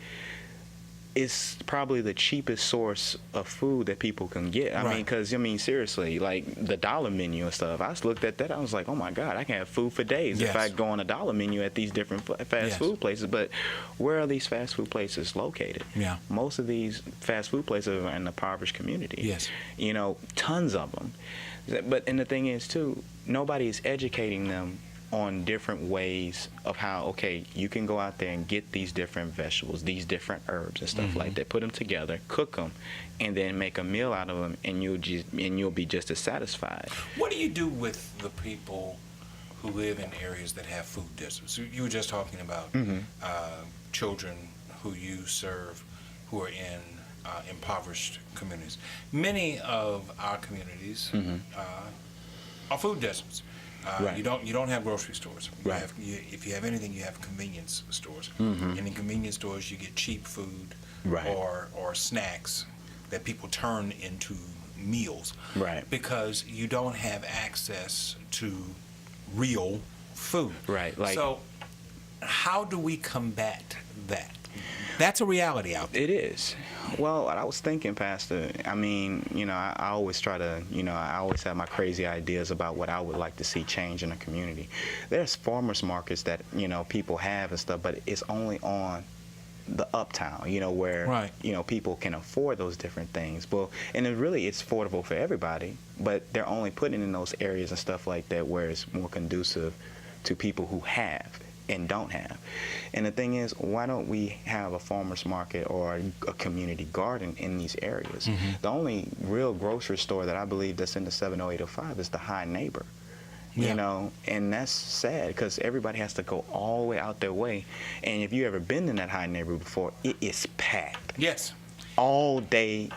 Speaker 3: it's probably the cheapest source of food that people can get. I mean, because, seriously, like the dollar menu and stuff, I just looked at that, I was like, oh my God, I can have food for days if I go on a dollar menu at these different fast food places. But where are these fast food places located?
Speaker 2: Yeah.
Speaker 3: Most of these fast food places are in the impoverished community.
Speaker 2: Yes.
Speaker 3: Tons of them. And the thing is, too, nobody is educating them on different ways of how, okay, you can go out there and get these different vegetables, these different herbs and stuff like that, put them together, cook them, and then make a meal out of them, and you'll be just as satisfied.
Speaker 2: What do you do with the people who live in areas that have food deserts? You were just talking about children who you serve who are in impoverished communities. Many of our communities are food deserts. You don't have grocery stores. If you have anything, you have convenience stores. And in convenience stores, you get cheap food or snacks that people turn into meals. Because you don't have access to real food. So how do we combat that? That's a reality out there.
Speaker 3: It is. Well, I was thinking, Pastor, I mean, I always try to, I always have my crazy ideas about what I would like to see change in a community. There's farmers markets that, people have and stuff, but it's only on the uptown, where, people can afford those different things. Well, and it's affordable for everybody, but they're only putting it in those areas and stuff like that where it's more conducive to people who have and don't have. And the thing is, why don't we have a farmer's market or a community garden in these areas? The only real grocery store that I believe that's in the 70805 is the High Neighbor. you know, and that's sad because everybody has to go all the way out their way. And if you ever been in that high neighborhood before, it is packed.
Speaker 2: Yes.
Speaker 3: All day,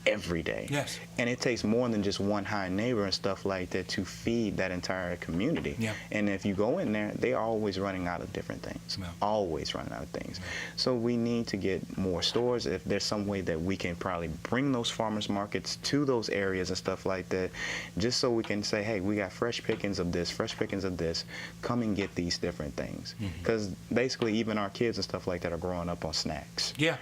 Speaker 3: every day.
Speaker 2: Yes.
Speaker 3: And it takes more than just one high neighbor and stuff like that to feed that entire community.
Speaker 2: Yeah.
Speaker 3: And if you go in there, they are always running out of different things.
Speaker 2: Yeah.
Speaker 3: Always running out of things.
Speaker 2: Yeah.
Speaker 3: So we need to get more stores. If there's some way that we can probably bring those farmers markets to those areas and stuff like that, just so we can say, hey, we got fresh pickings of this, fresh pickings of this. Come and get these different things. Because basically even our kids and stuff like that are growing up on snacks.
Speaker 2: Yeah.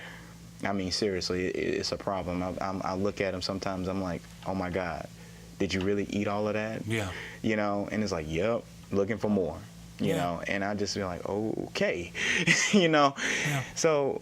Speaker 3: I mean, seriously, it's a problem. I look at them sometimes, I'm like, oh my God, did you really eat all of that?
Speaker 2: Yeah.
Speaker 3: You know, and it's like, yep, looking for more, you
Speaker 2: Yeah.
Speaker 3: know, and I just feel like, oh, okay, you know.
Speaker 2: Yeah.
Speaker 3: So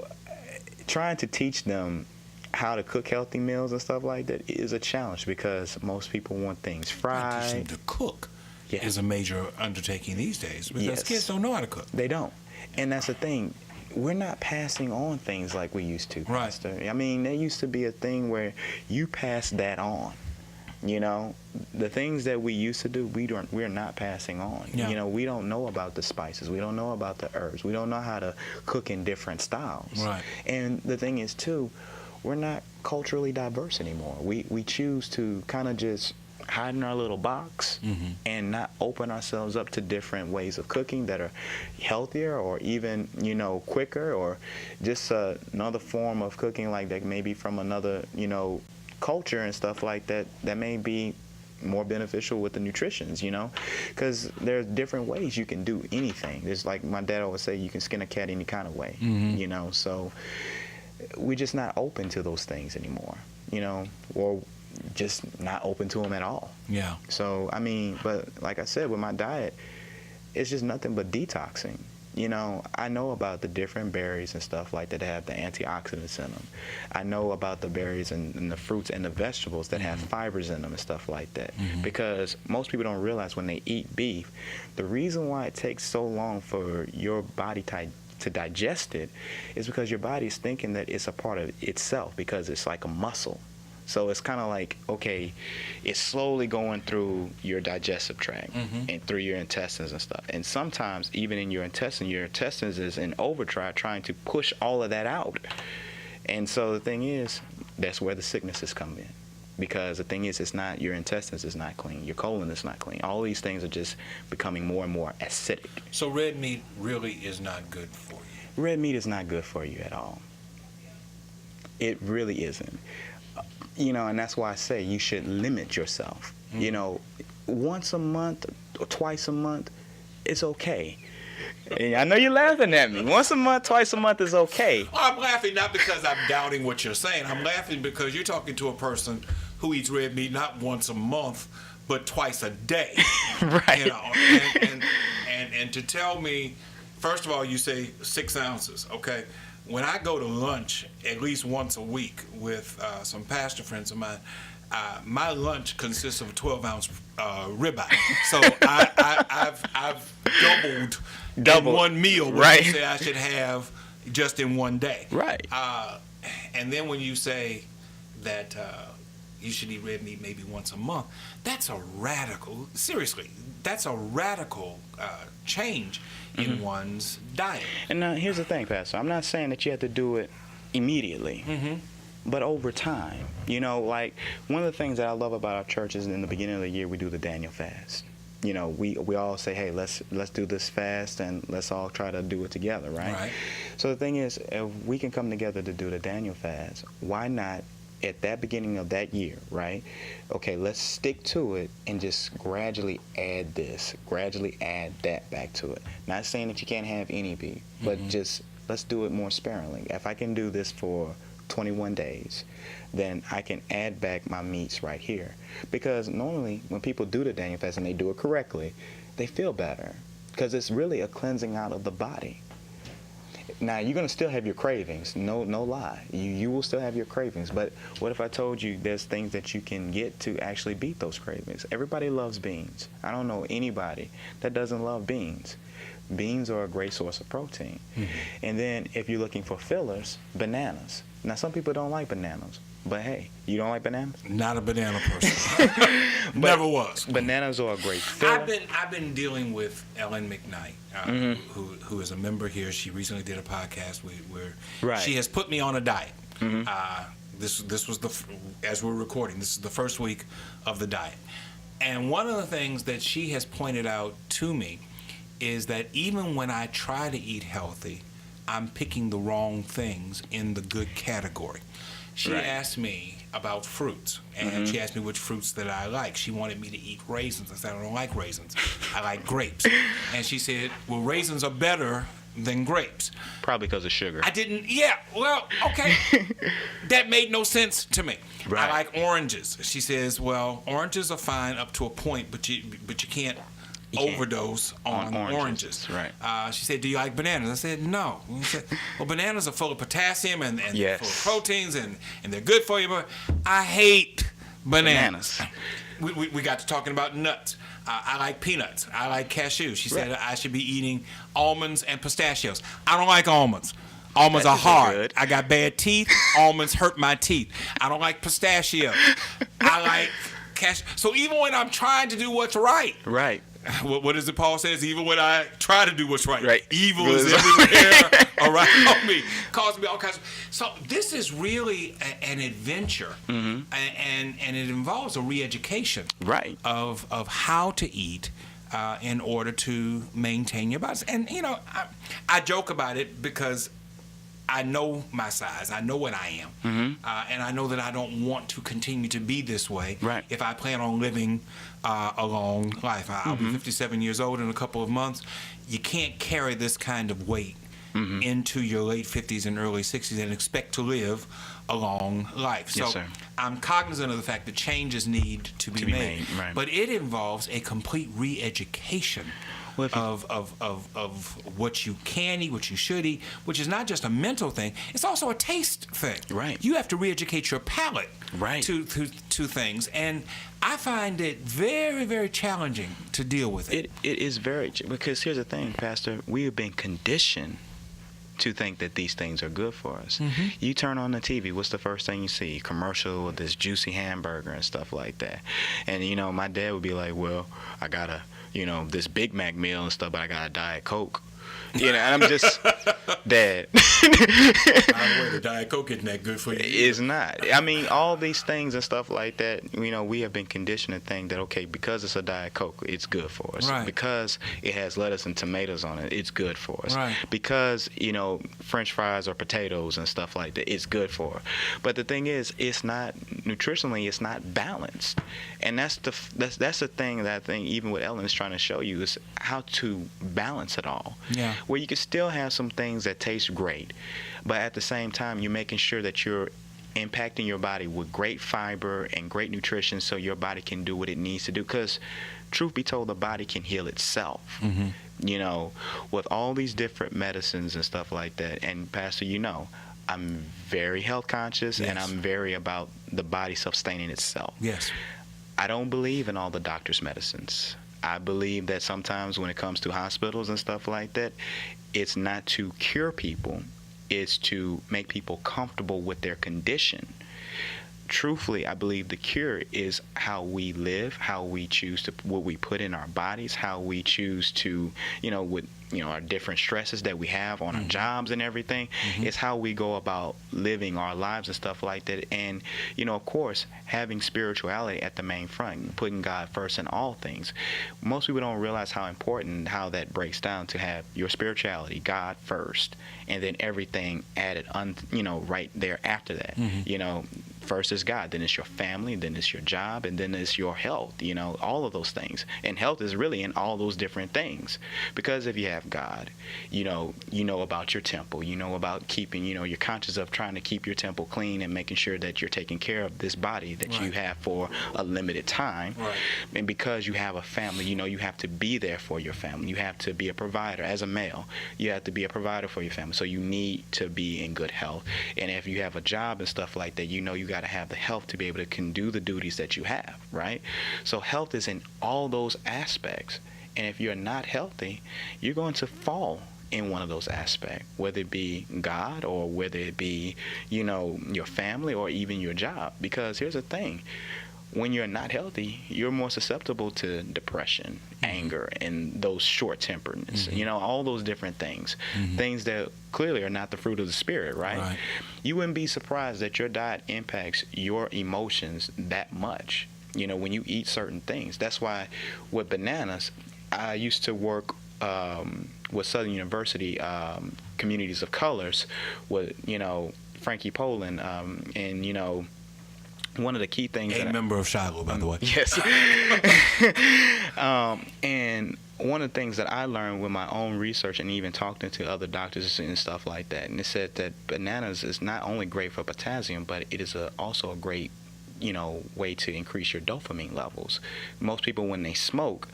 Speaker 3: trying to teach them how to cook healthy meals and stuff like that is a challenge because most people want things
Speaker 2: Teaching
Speaker 3: fried.
Speaker 2: to cook
Speaker 3: Yeah.
Speaker 2: is a major undertaking these days because
Speaker 3: Yes.
Speaker 2: kids don't know how to cook.
Speaker 3: They don't. And that's the thing. We're not passing on things like we used to,
Speaker 2: Right.
Speaker 3: Pastor. I mean, there used to be a thing where you pass that on. You know, the things that we used to do, we're not passing on.
Speaker 2: Yeah.
Speaker 3: You know, we don't know about the spices. We don't know about the herbs. We don't know how to cook in different styles.
Speaker 2: Right.
Speaker 3: And the thing is, too, we're not culturally diverse anymore. We choose to kind of just hide in our little box and not open ourselves up to different ways of cooking that are healthier or even, you know, quicker or just another form of cooking like that maybe from another, you know, culture and stuff like that that may be more beneficial with the nutritions, you know, because there's different ways you can do anything. There's like my dad always say, you can skin a cat any kind of way, you know, so we're just not open to those things anymore, you know, or just not open to them at all.
Speaker 2: Yeah.
Speaker 3: So, I mean, but like I said, with my diet, it's just nothing but detoxing. You know, I know about the different berries and stuff like that have the antioxidants in them. I know about the berries and the fruits and the vegetables that have fibers in them and stuff like that. Because most people don't realize when they eat beef, the reason why it takes so long for your body to digest it is because your body's thinking that it's a part of itself because it's like a muscle. So it's kind of like, okay, it's slowly going through your digestive tract and through your intestines and stuff. And sometimes even in your intestines is in overdrive trying to push all of that out. And so the thing is, that's where the sicknesses come in. Because the thing is, it's not, your intestines is not clean, your colon is not clean. All these things are just becoming more and more acidic.
Speaker 2: So red meat really is not good for you.
Speaker 3: Red meat is not good for you at all. It really isn't. You know, and that's why I say you should limit yourself. You know, once a month or twice a month, it's okay. And I know you're laughing at me. Once a month, twice a month is okay.
Speaker 2: Well, I'm laughing not because I'm doubting what you're saying. I'm laughing because you're talking to a person who eats red meat not once a month, but twice a day.
Speaker 3: Right.
Speaker 2: You know, and to tell me, first of all, you say 6 ounces. Okay. When I go to lunch at least once a week with some pastor friends of mine, my lunch consists of a 12-ounce ribeye. So I've doubled in one meal what
Speaker 3: right.
Speaker 2: you say I should have just in one day.
Speaker 3: Right.
Speaker 2: And then when you say that you should eat red meat maybe once a month, that's a radical, seriously, that's a radical change in one's diet.
Speaker 3: And now here's the thing, Pastor. I'm not saying that you have to do it immediately. But over time, you know, like one of the things that I love about our church is in the beginning of the year we do the Daniel fast. You know, we all say, hey, let's do this fast and let's all try to do it together, right?
Speaker 2: Right.
Speaker 3: So the thing is, if we can come together to do the Daniel fast, why not at that beginning of that year, right? Okay, let's stick to it and just gradually add this, gradually add that back to it. Not saying that you can't have any beef, but just let's do it more sparingly. If I can do this for 21 days, then I can add back my meats right here. Because normally when people do the Daniel fast and they do it correctly, they feel better because it's really a cleansing out of the body. Now, you're going to still have your cravings, no lie. You will still have your cravings, but what if I told you there's things that you can get to actually beat those cravings? Everybody loves beans. I don't know anybody that doesn't love beans. Beans are a great source of protein. And then if you're looking for fillers, bananas. Now, some people don't like bananas. But hey, you don't like bananas?
Speaker 2: Not a banana person. Never was.
Speaker 3: Bananas are a great filler.
Speaker 2: I've been dealing with Ellen McKnight, who is a member here. She recently did a podcast where she has put me on a diet. This was as we're recording, this is the first week of the diet. And one of the things that she has pointed out to me is that even when I try to eat healthy, I'm picking the wrong things in the good category. She asked me about fruits, and she asked me which fruits that I like. She wanted me to eat raisins. I said, I don't like raisins. I like grapes. And she said, well, raisins are better than grapes.
Speaker 3: Probably because of sugar.
Speaker 2: I didn't, well, okay. That made no sense to me.
Speaker 3: Right.
Speaker 2: I like oranges. She says, well, oranges are fine up to a point, but you can't overdose on oranges.
Speaker 3: Right.
Speaker 2: She said, do you like bananas? I said, no. She said, well, bananas are full of potassium and they're full of proteins and they're good for you, but I hate bananas. We got to talking about nuts. I like peanuts. I like cashews. She said I should be eating almonds and pistachios. I don't like almonds. Almonds are hard. Good. I got bad teeth. Almonds hurt my teeth. I don't like pistachios. I like cashew. So even when I'm trying to do what's right.
Speaker 3: Right.
Speaker 2: What is it Paul says? Even when I try to do what's right. Evil
Speaker 3: is
Speaker 2: everywhere around me, causing me all kinds of... So this is really an adventure, and it involves a re-education of how to eat in order to maintain your body. And, I joke about it because I know my size. I know what I am. And I know that I don't want to continue to be this way if I plan on living a long life. I'll be 57 years old in a couple of months. You can't carry this kind of weight into your late 50s and early 60s and expect to live a long life. So I'm cognizant of the fact that changes need to be made. But it involves a complete re-education of what you can eat, what you should eat, which is not just a mental thing, it's also a taste thing. You have to re-educate your palate to things. And I find it very, very challenging to deal with it.
Speaker 3: It is very, because here's the thing, Pastor, we have been conditioned to think that these things are good for us. You turn on the TV, what's the first thing you see? Commercial with this juicy hamburger and stuff like that. And, my dad would be like, well, I got a, this Big Mac meal and stuff, but I got a Diet Coke. And I'm just, Dad.
Speaker 2: By the way, the Diet Coke isn't that good for you.
Speaker 3: It's not. I mean, all these things and stuff like that, we have been conditioned to think that, okay, because it's a Diet Coke, it's good for us. Because it has lettuce and tomatoes on it, it's good for us. Because, French fries or potatoes and stuff like that, it's good for us. But the thing is, it's not, nutritionally, it's not balanced. And that's the thing that I think even what Ellen is trying to show you is how to balance it all. Where you can still have some things that taste great, but at the same time, you're making sure that you're impacting your body with great fiber and great nutrition so your body can do what it needs to do. Because truth be told, the body can heal itself. With all these different medicines and stuff like that. And Pastor, I'm very health conscious and I'm very about the body sustaining itself. I don't believe in all the doctor's medicines. I believe that sometimes when it comes to hospitals and stuff like that, it's not to cure people, it's to make people comfortable with their condition. Truthfully, I believe the cure is how we live, how we choose to, what we put in our bodies, how we choose to, with our different stresses that we have on our jobs and everything. It's how we go about living our lives and stuff like that. And, of course, having spirituality at the main front, putting God first in all things. Most people don't realize how important, how that breaks down to have your spirituality, God first, and then everything added, right there after that. First is God, then it's your family, then it's your job, and then it's your health, all of those things. And health is really in all those different things. Because if you have God, you know about your temple, about keeping, you're conscious of trying to keep your temple clean and making sure that you're taking care of this body that you have for a limited time. And because you have a family, you have to be there for your family. You have to be a provider. As a male, you have to be a provider for your family. So you need to be in good health. And if you have a job and stuff like that, you got to have the health to be able to do the duties that you have, right? So health is in all those aspects. And if you're not healthy, you're going to fall in one of those aspects, whether it be God or whether it be, your family or even your job. Because here's the thing. When you're not healthy, you're more susceptible to depression, anger, and those short-temperedness, all those different things, things that clearly are not the fruit of the Spirit, right? You wouldn't be surprised that your diet impacts your emotions that much, when you eat certain things. That's why with bananas, I used to work with Southern University Communities of Colors with, Frankie Poland, and, one of the key things.
Speaker 2: A member of Shiloh, by the way.
Speaker 3: Yes. And one of the things that I learned with my own research and even talking to other doctors and stuff like that, and it said that bananas is not only great for potassium, but it is also a great, way to increase your dopamine levels. Most people, when they smoke,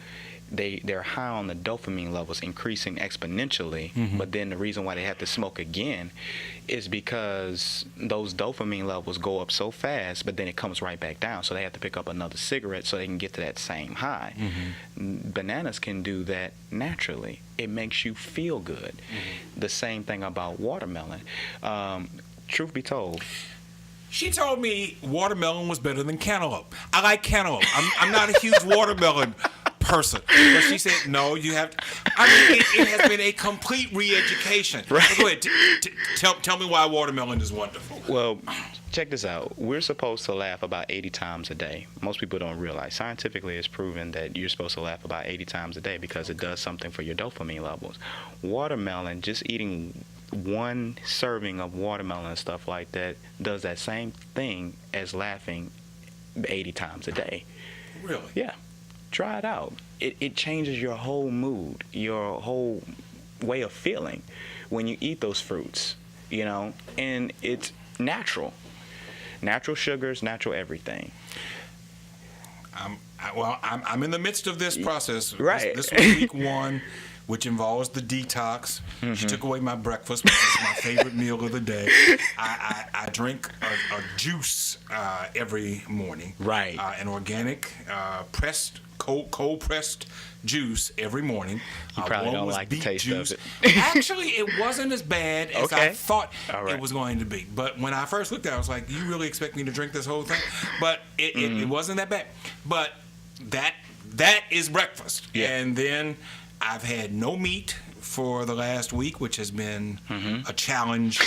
Speaker 3: they're high on the dopamine levels, increasing exponentially. But then the reason why they have to smoke again is because those dopamine levels go up so fast, but then it comes right back down. So they have to pick up another cigarette so they can get to that same high. Bananas can do that naturally. It makes you feel good. The same thing about watermelon. Truth be told,
Speaker 2: she told me watermelon was better than cantaloupe. I like cantaloupe. I'm not a huge watermelon person, but she said no. You have to. I mean, it has been a complete re-education.
Speaker 3: Right.
Speaker 2: Go ahead. Tell me why watermelon is wonderful.
Speaker 3: Well, check this out. We're supposed to laugh about 80 times a day. Most people don't realize. Scientifically, it's proven that you're supposed to laugh about 80 times a day because it does something for your dopamine levels. Watermelon, just eating one serving of watermelon and stuff like that, does that same thing as laughing 80 times a day.
Speaker 2: Really?
Speaker 3: Yeah. Try it out. It changes your whole mood, your whole way of feeling when you eat those fruits, and it's natural. Natural sugars, natural everything.
Speaker 2: I'm in the midst of this process.
Speaker 3: Right.
Speaker 2: This was week 1, which involves the detox. She took away my breakfast, which is my favorite meal of the day. I drink a juice every morning.
Speaker 3: Right.
Speaker 2: An organic, cold pressed juice every morning.
Speaker 3: You probably don't like the taste of it.
Speaker 2: Actually, it wasn't as bad as I thought
Speaker 3: right.
Speaker 2: it was going to be. But when I first looked at it, I was like, you really expect me to drink this whole thing? But it wasn't that bad. But that is breakfast.
Speaker 3: Yeah.
Speaker 2: And then I've had no meat for the last week, which has been a challenge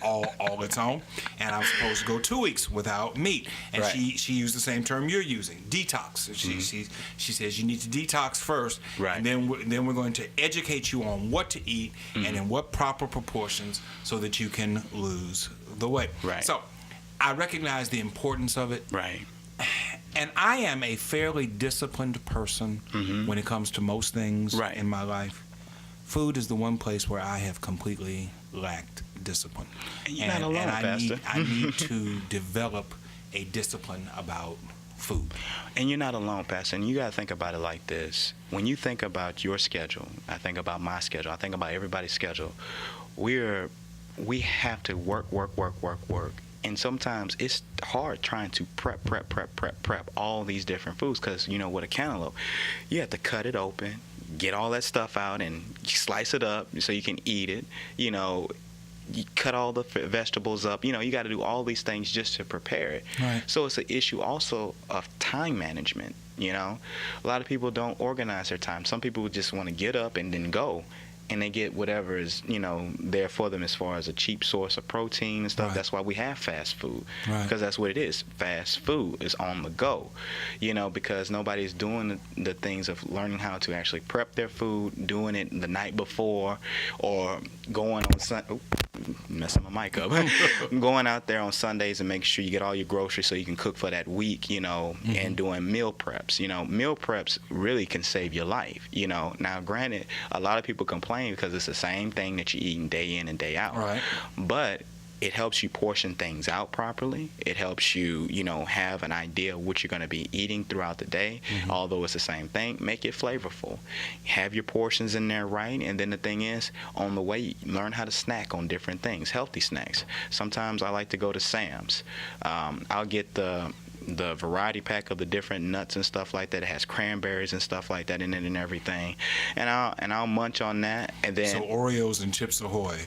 Speaker 2: all its own. And I'm supposed to go 2 weeks without meat. And
Speaker 3: right.
Speaker 2: she used the same term you're using, detox. She says you need to detox first,
Speaker 3: right.
Speaker 2: and then we're going to educate you on what to eat and in what proper proportions so that you can lose the weight.
Speaker 3: Right.
Speaker 2: So I recognize the importance of it.
Speaker 3: Right.
Speaker 2: And I am a fairly disciplined person when it comes to most things
Speaker 3: right.
Speaker 2: in my life. Food is the one place where I have completely lacked discipline.
Speaker 3: And you're not alone, Pastor.
Speaker 2: I need to develop a discipline about food.
Speaker 3: And you're not alone, Pastor. And you got to think about it like this. When you think about your schedule, I think about my schedule, I think about everybody's schedule, we have to work. And sometimes it's hard trying to prep all these different foods because, with a cantaloupe, you have to cut it open, get all that stuff out, and slice it up so you can eat it. You cut all the vegetables up. You got to do all these things just to prepare it.
Speaker 2: Right.
Speaker 3: So it's an issue also of time management. A lot of people don't organize their time. Some people just want to get up and then go. And they get whatever is, there for them as far as a cheap source of protein and stuff.
Speaker 2: Right.
Speaker 3: That's why we have fast food.
Speaker 2: Right.
Speaker 3: Because that's what it is. Fast food is on the go. Because nobody's doing the things of learning how to actually prep their food, doing it the night before, or going on messing my mic up. Going out there on Sundays and make sure you get all your groceries so you can cook for that week, and doing meal preps. Meal preps really can save your life. Now, granted, a lot of people complain because it's the same thing that you're eating day in and day out.
Speaker 2: Right.
Speaker 3: But it helps you portion things out properly. It helps you, have an idea of what you're going to be eating throughout the day. Although it's the same thing, make it flavorful. Have your portions in there right. And then the thing is, on the way, learn how to snack on different things, healthy snacks. Sometimes I like to go to Sam's. I'll get the the variety pack of the different nuts and stuff like that. It has cranberries and stuff like that in it and everything. And I'll munch on that, and then
Speaker 2: So Oreos and Chips Ahoy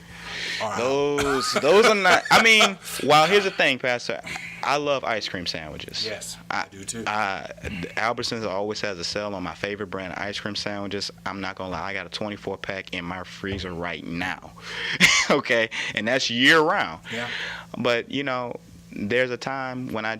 Speaker 2: are
Speaker 3: those are not. I mean, well, here's the thing, Pastor. I love ice cream sandwiches.
Speaker 2: Yes, I do too.
Speaker 3: Albertsons always has a sale on my favorite brand of ice cream sandwiches. I'm not gonna lie, I got a 24 pack in my freezer right now. Okay, and that's year round.
Speaker 2: Yeah.
Speaker 3: But you know, there's a time when I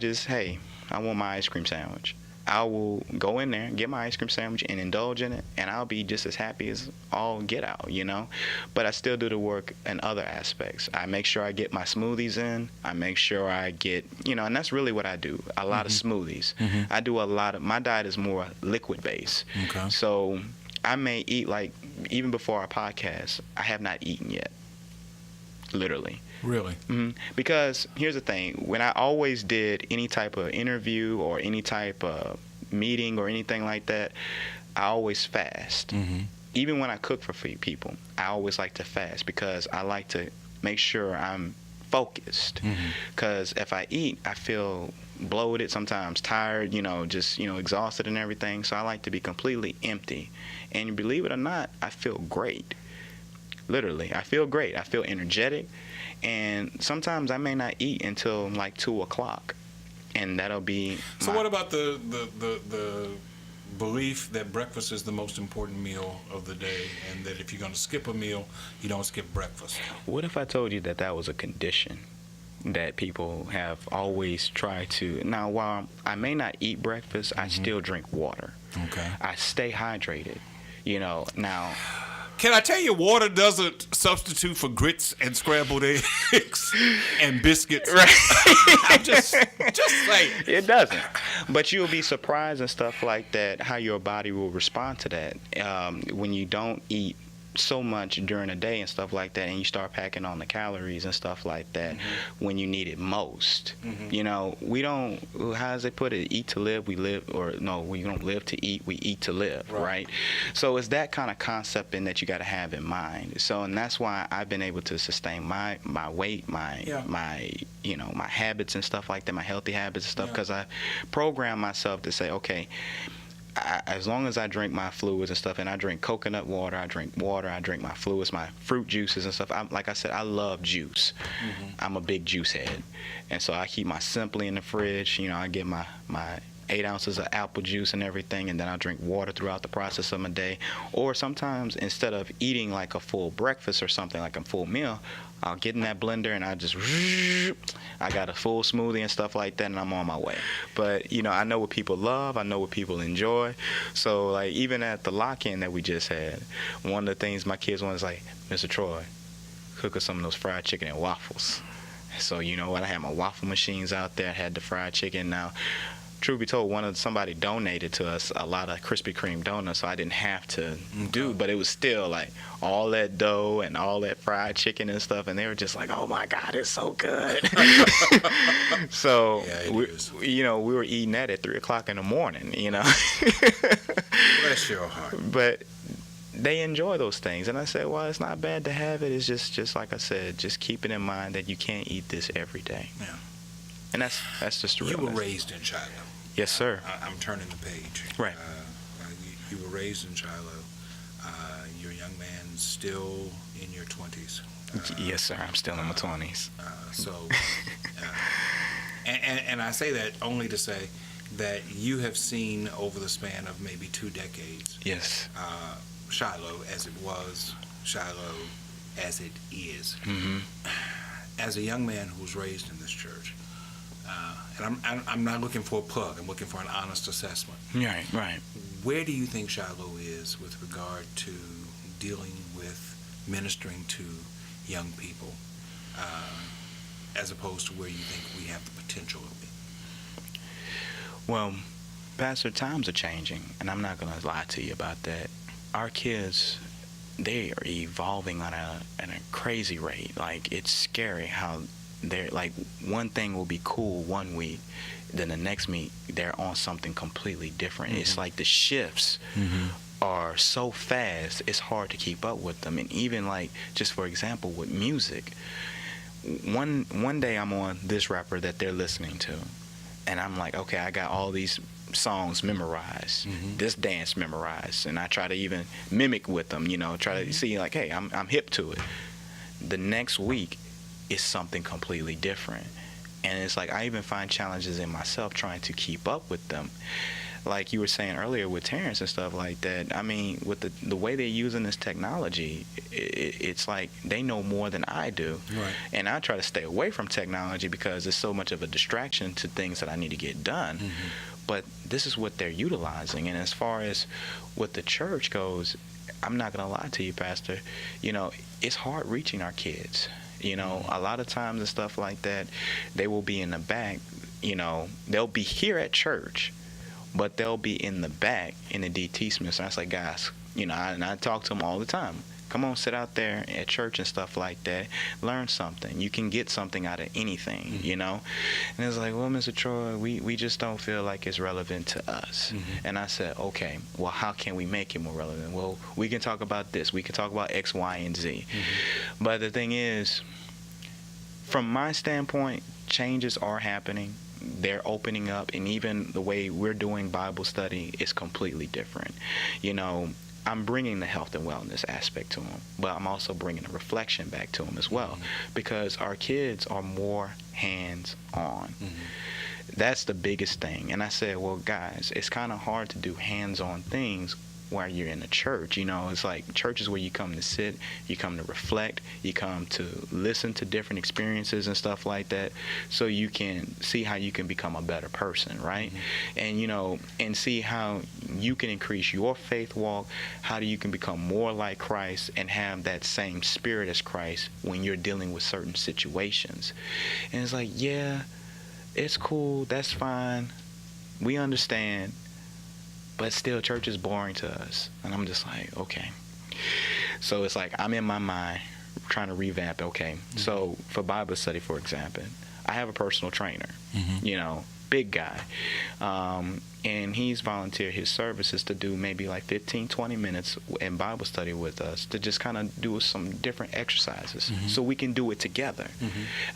Speaker 3: want my ice cream sandwich. I will go in there, get my ice cream sandwich, and indulge in it, and I'll be just as happy as all get out, you know? But I still do the work in other aspects. I make sure I get my smoothies in. I make sure I get, you know, and that's really what I do, a lot of smoothies. I do a lot of, my diet is more liquid-based.
Speaker 2: Okay.
Speaker 3: So I may eat, like, even before our podcast, I have not eaten yet, literally.
Speaker 2: Really?
Speaker 3: Because here's the thing, when I always did any type of interview or any type of meeting or anything like that, I always fast. Even when I cook for people, I always like to fast because I like to make sure I'm focused. Because if I eat, I feel bloated, sometimes tired, you know, just, you know, exhausted and everything. So I like to be completely empty. And believe it or not, I feel great. Literally, I feel great. I feel energetic. And sometimes I may not eat until like 2 o'clock, and that'll be.
Speaker 2: So what about the belief that breakfast is the most important meal of the day, and that if you're going to skip a meal, you don't skip breakfast?
Speaker 3: What if I told you that that was a condition that people have always tried to? Now, while I may not eat breakfast, I still drink water.
Speaker 2: Okay.
Speaker 3: I stay hydrated. You know, now.
Speaker 2: Can I tell you, water doesn't substitute for grits and scrambled eggs and biscuits?
Speaker 3: Right.
Speaker 2: I'm just saying.
Speaker 3: It doesn't. But you'll be surprised and stuff like that, how your body will respond to that. When you don't eat so much during the day and stuff like that, and you start packing on the calories and stuff like that when you need it most. You know, we don't, how does it put it, eat to live, we live, or no, we don't live to eat, we eat to live, right? So it's that kind of concept in that you got to have in mind. So, and that's why I've been able to sustain my weight, my you know, my habits and stuff like that, my healthy habits and stuff, because I program myself to say, okay, as long as I drink my fluids and stuff, and I drink coconut water, I drink my fluids, my fruit juices and stuff. Like I said, I love juice. I'm a big juice head. And so I keep my Simply in the fridge. You know, I get my 8 ounces of apple juice and everything, and then I drink water throughout the process of my day. Or sometimes, instead of eating like a full breakfast or something, like a full meal, I'll get in that blender and I got a full smoothie and stuff like that, and I'm on my way. But, you know, I know what people love. I know what people enjoy. So, like, even at the lock-in that we just had, one of the things my kids want is like, Mr. Troy, cook us some of those fried chicken and waffles. So, you know what? I had my waffle machines out there. I had the fried chicken. Now, truth be told, somebody donated to us a lot of Krispy Kreme donuts, so I didn't have to do, but it was still like all that dough and all that fried chicken and stuff, and they were just like, oh my God, it's so good. So, you know, we were eating that at 3 o'clock in the morning, you know.
Speaker 2: Bless your heart.
Speaker 3: But they enjoy those things, and I said, well, it's not bad to have it. It's just like I said, just keep it in mind that you can't eat this every day.
Speaker 2: Yeah.
Speaker 3: And that's just the real.
Speaker 2: You were raised in Shiloh.
Speaker 3: Yes, sir.
Speaker 2: I'm turning the page.
Speaker 3: Right.
Speaker 2: You were raised in Shiloh. You're a young man still in your 20s.
Speaker 3: Yes, sir. I'm still in my 20s.
Speaker 2: And I say that only to say that you have seen over the span of maybe 2 decades.
Speaker 3: Yes.
Speaker 2: Shiloh as it was, Shiloh as it is. As a young man who was raised in this church, and I'm not looking for a plug. I'm looking for an honest assessment.
Speaker 3: Right.
Speaker 2: Where do you think Shiloh is with regard to dealing with ministering to young people, as opposed to where you think we have the potential to be?
Speaker 3: Well, Pastor, times are changing, and I'm not going to lie to you about that. Our kids, they are evolving on a crazy rate. Like, it's scary how they're like, one thing will be cool one week, then the next week they're on something completely different. It's like the shifts are so fast, it's hard to keep up with them. And even like, just for example, with music, one day I'm on this rapper that they're listening to, and I'm like, okay, I got all these songs memorized, this dance memorized, and I try to even mimic with them, try to see like, hey, I'm hip to it. The next week is something completely different. And it's like I even find challenges in myself trying to keep up with them. Like you were saying earlier with Terrence and stuff like that, I mean, with the way they're using this technology, it's like they know more than I do.
Speaker 2: Right.
Speaker 3: And I try to stay away from technology because it's so much of a distraction to things that I need to get done. But this is what they're utilizing. And as far as what the church goes, I'm not going to lie to you, Pastor, it's hard reaching our kids. A lot of times and stuff like that, they will be in the back, they'll be here at church, but they'll be in the back in the DT Smith. And I say, guys, and I talk to them all the time. Come on, sit out there at church and stuff like that. Learn something. You can get something out of anything, And it's like, well, Mr. Troy, we just don't feel like it's relevant to us. And I said, okay, well, how can we make it more relevant? Well, we can talk about this. We can talk about X, Y, and Z. But the thing is, from my standpoint, changes are happening. They're opening up, and even the way we're doing Bible study is completely different. I'm bringing the health and wellness aspect to them, but I'm also bringing a reflection back to them as well, because our kids are more hands-on. That's the biggest thing. And I said, well, guys, it's kind of hard to do hands-on things while you're in a church. It's like church is where you come to sit, you come to reflect, you come to listen to different experiences and stuff like that, so you can see how you can become a better person, right? And and see how you can increase your faith walk, how you can become more like Christ and have that same spirit as Christ when you're dealing with certain situations. And it's like, yeah, it's cool, that's fine, we understand, but still, church is boring to us. And I'm just like, okay. So it's like I'm in my mind trying to revamp, okay. So for Bible study, for example, I have a personal trainer, big guy. And he's volunteered his services to do maybe like 15, 20 minutes in Bible study with us to just kind of do some different exercises so we can do it together.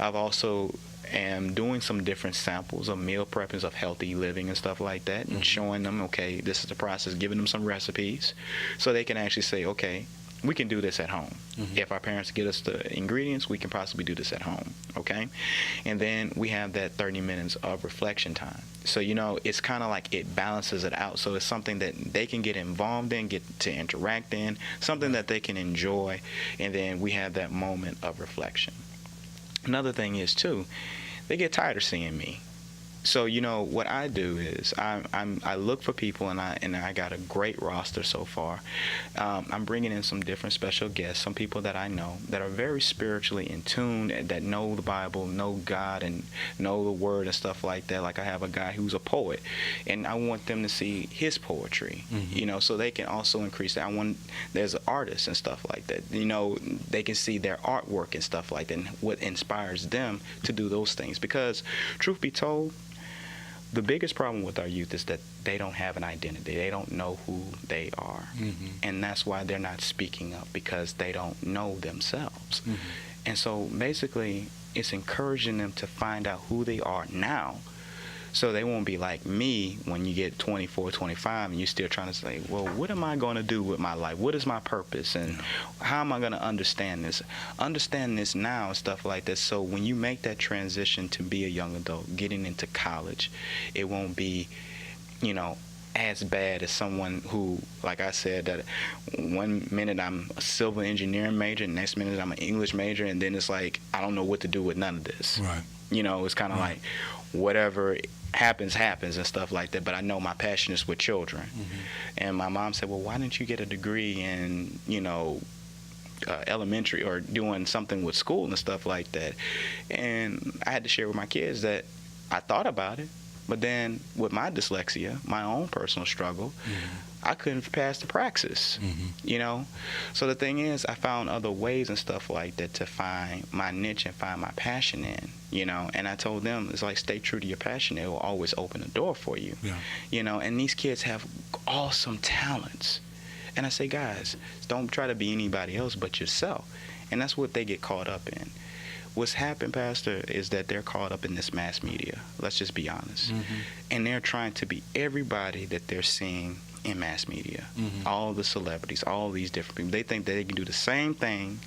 Speaker 3: I've also am doing some different samples of meal preppings of healthy living and stuff like that, and showing them, okay, this is the process, giving them some recipes so they can actually say, okay, we can do this at home. If our parents get us the ingredients, we can possibly do this at home, okay? And then we have that 30 minutes of reflection time. So, it's kind of like it balances it out. So it's something that they can get involved in, get to interact in, something that they can enjoy, and then we have that moment of reflection. Another thing is, too, they get tired of seeing me. So, what I do is I look for people, and I got a great roster so far. I'm bringing in some different special guests, some people that I know that are very spiritually in tune, that know the Bible, know God, and know the Word and stuff like that. Like I have a guy who's a poet, and I want them to see his poetry, so they can also increase that. There's artists and stuff like that. They can see their artwork and stuff like that, and what inspires them to do those things. Because, truth be told, the biggest problem with our youth is that they don't have an identity. They don't know who they are. And that's why they're not speaking up, because they don't know themselves. And so basically, it's encouraging them to find out who they are now, so they won't be like me when you get 24, 25, and you're still trying to say, well, what am I going to do with my life? What is my purpose? And how am I going to understand this? Understand this now and stuff like this. So when you make that transition to be a young adult, getting into college, it won't be, as bad as someone who, like I said, that one minute I'm a civil engineering major, next minute I'm an English major, and then it's like, I don't know what to do with none of this.
Speaker 2: Right.
Speaker 3: It's kind of like whatever happens and stuff like that, but I know my passion is with children. And my mom said, well, why didn't you get a degree in elementary or doing something with school and stuff like that? And I had to share with my kids that I thought about it, but then with my dyslexia, my own personal struggle, I couldn't pass the praxis, So the thing is, I found other ways and stuff like that to find my niche and find my passion in, And I told them, it's like, stay true to your passion. It will always open a door for you, And these kids have awesome talents. And I say, guys, don't try to be anybody else but yourself. And that's what they get caught up in. what's happened, Pastor, is that they're caught up in this mass media. Let's just be honest. And they're trying to be everybody that they're seeing in mass media. All the celebrities, all these different people. They think that they can do the same thing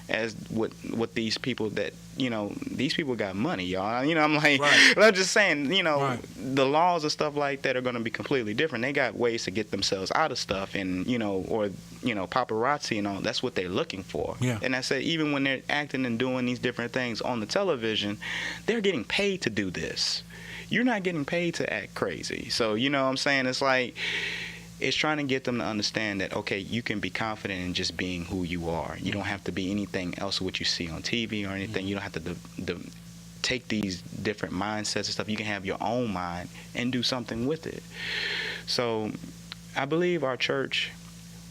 Speaker 3: as what these people that, these people got money, y'all. I'm like,
Speaker 2: right.
Speaker 3: I'm just saying,
Speaker 2: right.
Speaker 3: the laws and stuff like that are going to be completely different. They got ways to get themselves out of stuff, and, or paparazzi and all. That's what they're looking for.
Speaker 2: Yeah.
Speaker 3: And I said, even when they're acting and doing these different things on the television, they're getting paid to do this. You're not getting paid to act crazy. So, what I'm saying? It's like, it's trying to get them to understand that, okay, you can be confident in just being who you are. You don't have to be anything else what you see on TV or anything. You don't have to take these different mindsets and stuff. You can have your own mind and do something with it. So I believe our church,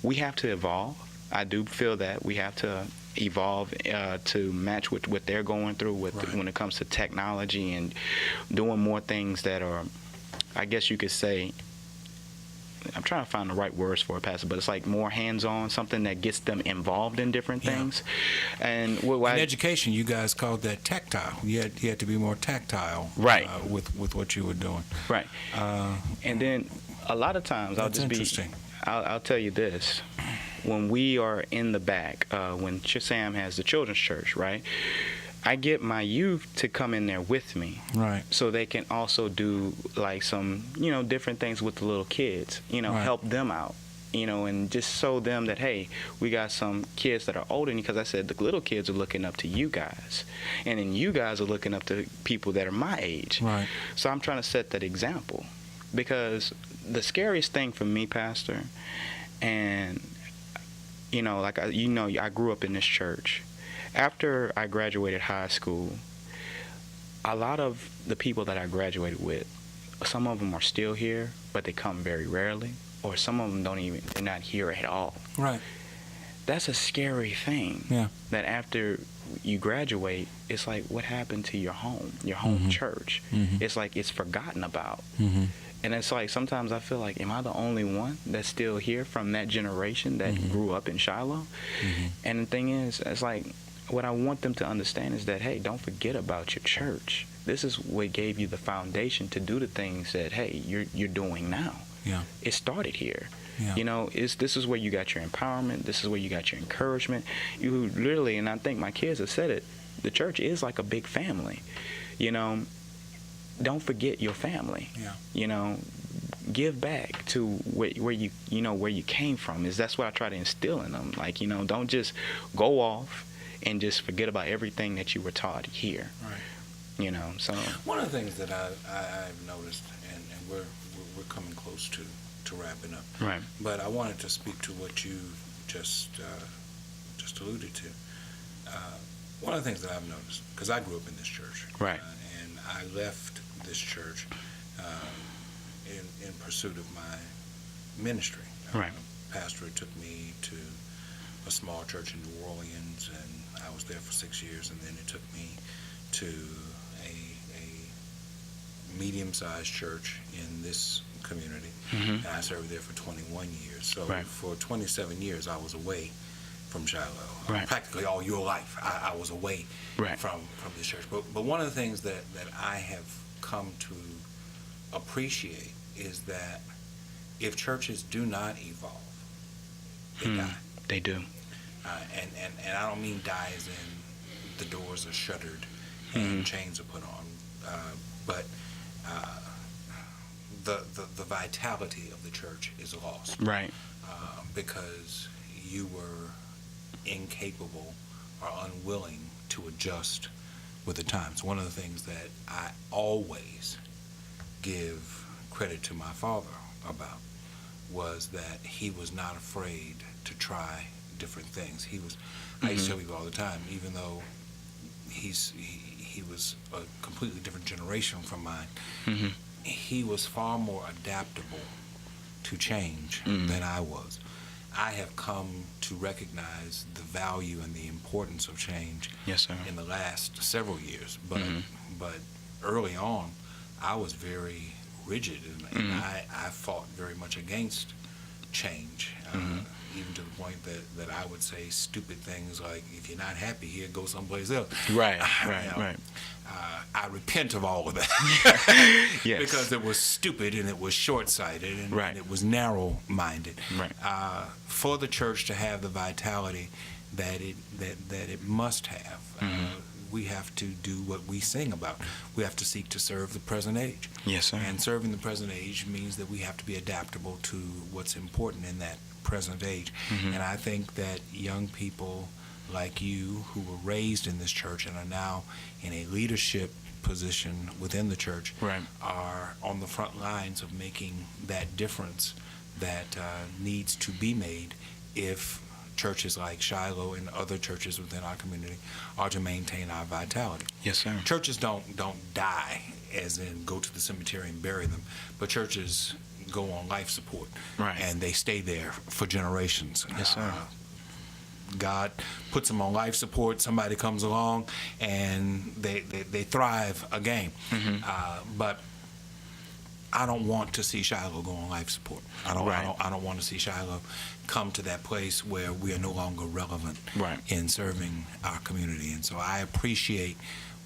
Speaker 3: we have to evolve. I do feel that we have to evolve to match with what they're going through when it comes to technology and doing more things that are, I guess you could say, I'm trying to find the right words for it, Pastor, but it's like more hands-on, something that gets them involved in different things. And in
Speaker 2: education, you guys called that tactile. You had to be more tactile,
Speaker 3: right,
Speaker 2: with what you were doing,
Speaker 3: right. And then a lot of times I'll tell you this: when we are in the back, when Sam has the children's church, right, I get my youth to come in there with me,
Speaker 2: right,
Speaker 3: so they can also do like some, different things with the little kids,
Speaker 2: right.
Speaker 3: help them out, and just show them that, hey, we got some kids that are older, because I said the little kids are looking up to you guys, and then you guys are looking up to people that are my age.
Speaker 2: Right.
Speaker 3: So I'm trying to set that example, because the scariest thing for me, Pastor, and I grew up in this church. After I graduated high school, a lot of the people that I graduated with, some of them are still here, but they come very rarely, or some of them they're not here at all.
Speaker 2: Right.
Speaker 3: That's a scary thing.
Speaker 2: Yeah.
Speaker 3: That after you graduate, it's like, what happened to your home church? It's like it's forgotten about. And it's like, sometimes I feel like, am I the only one that's still here from that generation that grew up in Shiloh? And the thing is, it's like, what I want them to understand is that, hey, don't forget about your church. This is what gave you the foundation to do the things that, hey, you're doing now.
Speaker 2: Yeah.
Speaker 3: It started here.
Speaker 2: Yeah.
Speaker 3: This is where you got your empowerment. This is where you got your encouragement. You literally, and I think my kids have said it, the church is like a big family. Don't forget your family.
Speaker 2: Yeah.
Speaker 3: Give back to where you came from. That's what I try to instill in them. Like, don't just go off and just forget about everything that you were taught here.
Speaker 2: Right.
Speaker 3: So
Speaker 2: one of the things that I've noticed, and we're coming close to wrapping up.
Speaker 3: Right.
Speaker 2: But I wanted to speak to what you just alluded to. One of the things that I've noticed, because I grew up in this church,
Speaker 3: right,
Speaker 2: and I left this church in pursuit of my ministry.
Speaker 3: Right.
Speaker 2: Pastor took me to a small church in New Orleans, and I was there for 6 years, and then it took me to a medium-sized church in this community, and I served there for 21 years. So for 27 years, I was away from Shiloh. Practically all your life, I was away from this church. But one of the things that I have come to appreciate is that if churches do not evolve, they die. They do. And I don't mean die as in the doors are shuttered and chains are put on, but the vitality of the church is lost. Right. Because you were incapable or unwilling to adjust with the times. One of the things that I always give credit to my father about was that he was not afraid to try different things. I used to tell people all the time, even though he was a completely different generation from mine, he was far more adaptable to change than I was. I have come to recognize the value and the importance of change in the last several years. But early on, I was very rigid, and I fought very much against change. even to the point that I would say stupid things like, if you're not happy here, go someplace else.
Speaker 3: Right.
Speaker 2: I repent of all of that.
Speaker 3: Yes.
Speaker 2: Because it was stupid and it was short-sighted and,
Speaker 3: Right.
Speaker 2: and it was narrow-minded.
Speaker 3: Right.
Speaker 2: For the church to have the vitality that it must have, we have to do what we sing about. We have to seek to serve the present age.
Speaker 3: Yes, sir.
Speaker 2: And serving the present age means that we have to be adaptable to what's important in that present age. And I think that young people like you, who were raised in this church and are now in a leadership position within the church,
Speaker 3: Right.
Speaker 2: are on the front lines of making that difference that needs to be made if churches like Shiloh and other churches within our community are to maintain our vitality.
Speaker 3: Yes, sir.
Speaker 2: Churches don't die, as in go to the cemetery and bury them, but churches go on life support,
Speaker 3: Right.
Speaker 2: and they stay there for generations.
Speaker 3: Yes, sir.
Speaker 2: God puts them on life support. Somebody comes along, and they thrive again. But I don't want to see Shiloh go on life support. I don't want to see Shiloh come to that place where we are no longer relevant
Speaker 3: Right.
Speaker 2: in serving our community. And so I appreciate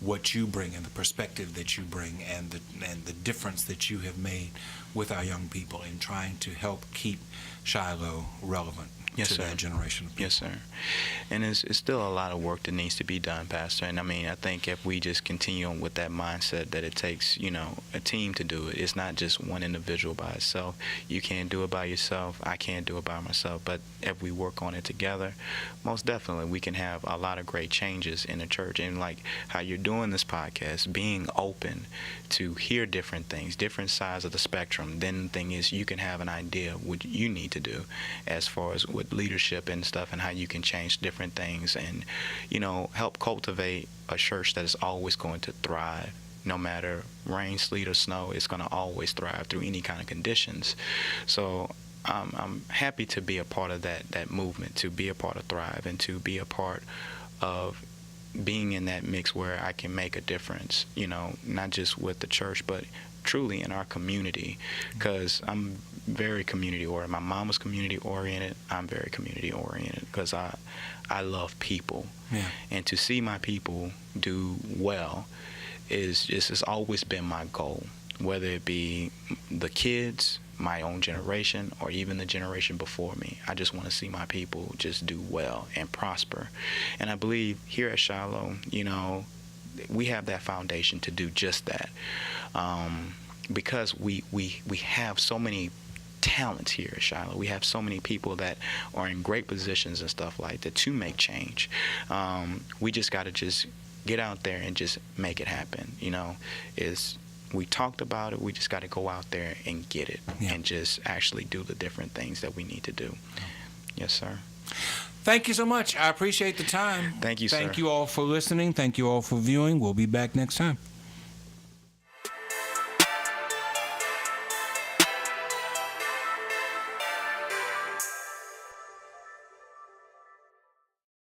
Speaker 2: what you bring and the perspective that you bring and the difference that you have made with our young people in trying to help keep Shiloh relevant.
Speaker 3: Yes,
Speaker 2: to
Speaker 3: sir.
Speaker 2: that generation of people.
Speaker 3: Yes, sir. And it's still a lot of work that needs to be done, Pastor. And I mean, I think if we just continue on with that mindset that it takes, a team to do it. It's not just one individual by itself. You can't do it by yourself. I can't do it by myself. But if we work on it together, most definitely we can have a lot of great changes in the church. And like how you're doing this podcast, being open to hear different things, different sides of the spectrum, then the thing is you can have an idea what you need to do as far as with leadership and stuff, and how you can change different things and help cultivate a church that is always going to thrive. No matter rain, sleet, or snow, it's going to always thrive through any kind of conditions. So I'm happy to be a part of that movement, to be a part of Thrive, and to be a part of being in that mix where I can make a difference, not just with the church, but truly in our community, because I'm very community oriented. My mom was community oriented. I'm very community oriented because I love people.
Speaker 2: Yeah.
Speaker 3: And to see my people do well has always been my goal, whether it be the kids, my own generation, or even the generation before me. I just want to see my people just do well and prosper. And I believe here at Shiloh, we have that foundation to do just that, because we have so many talents here at Shiloh. We have so many people that are in great positions and stuff like that to make change. We just got to just get out there and just make it happen. We talked about it. We just got to go out there and get it, and just actually do the different things that we need to do. Yes, sir.
Speaker 2: Thank you so much. I appreciate the time.
Speaker 3: Thank you, sir.
Speaker 2: Thank you all for listening. Thank you all for viewing. We'll be back next time.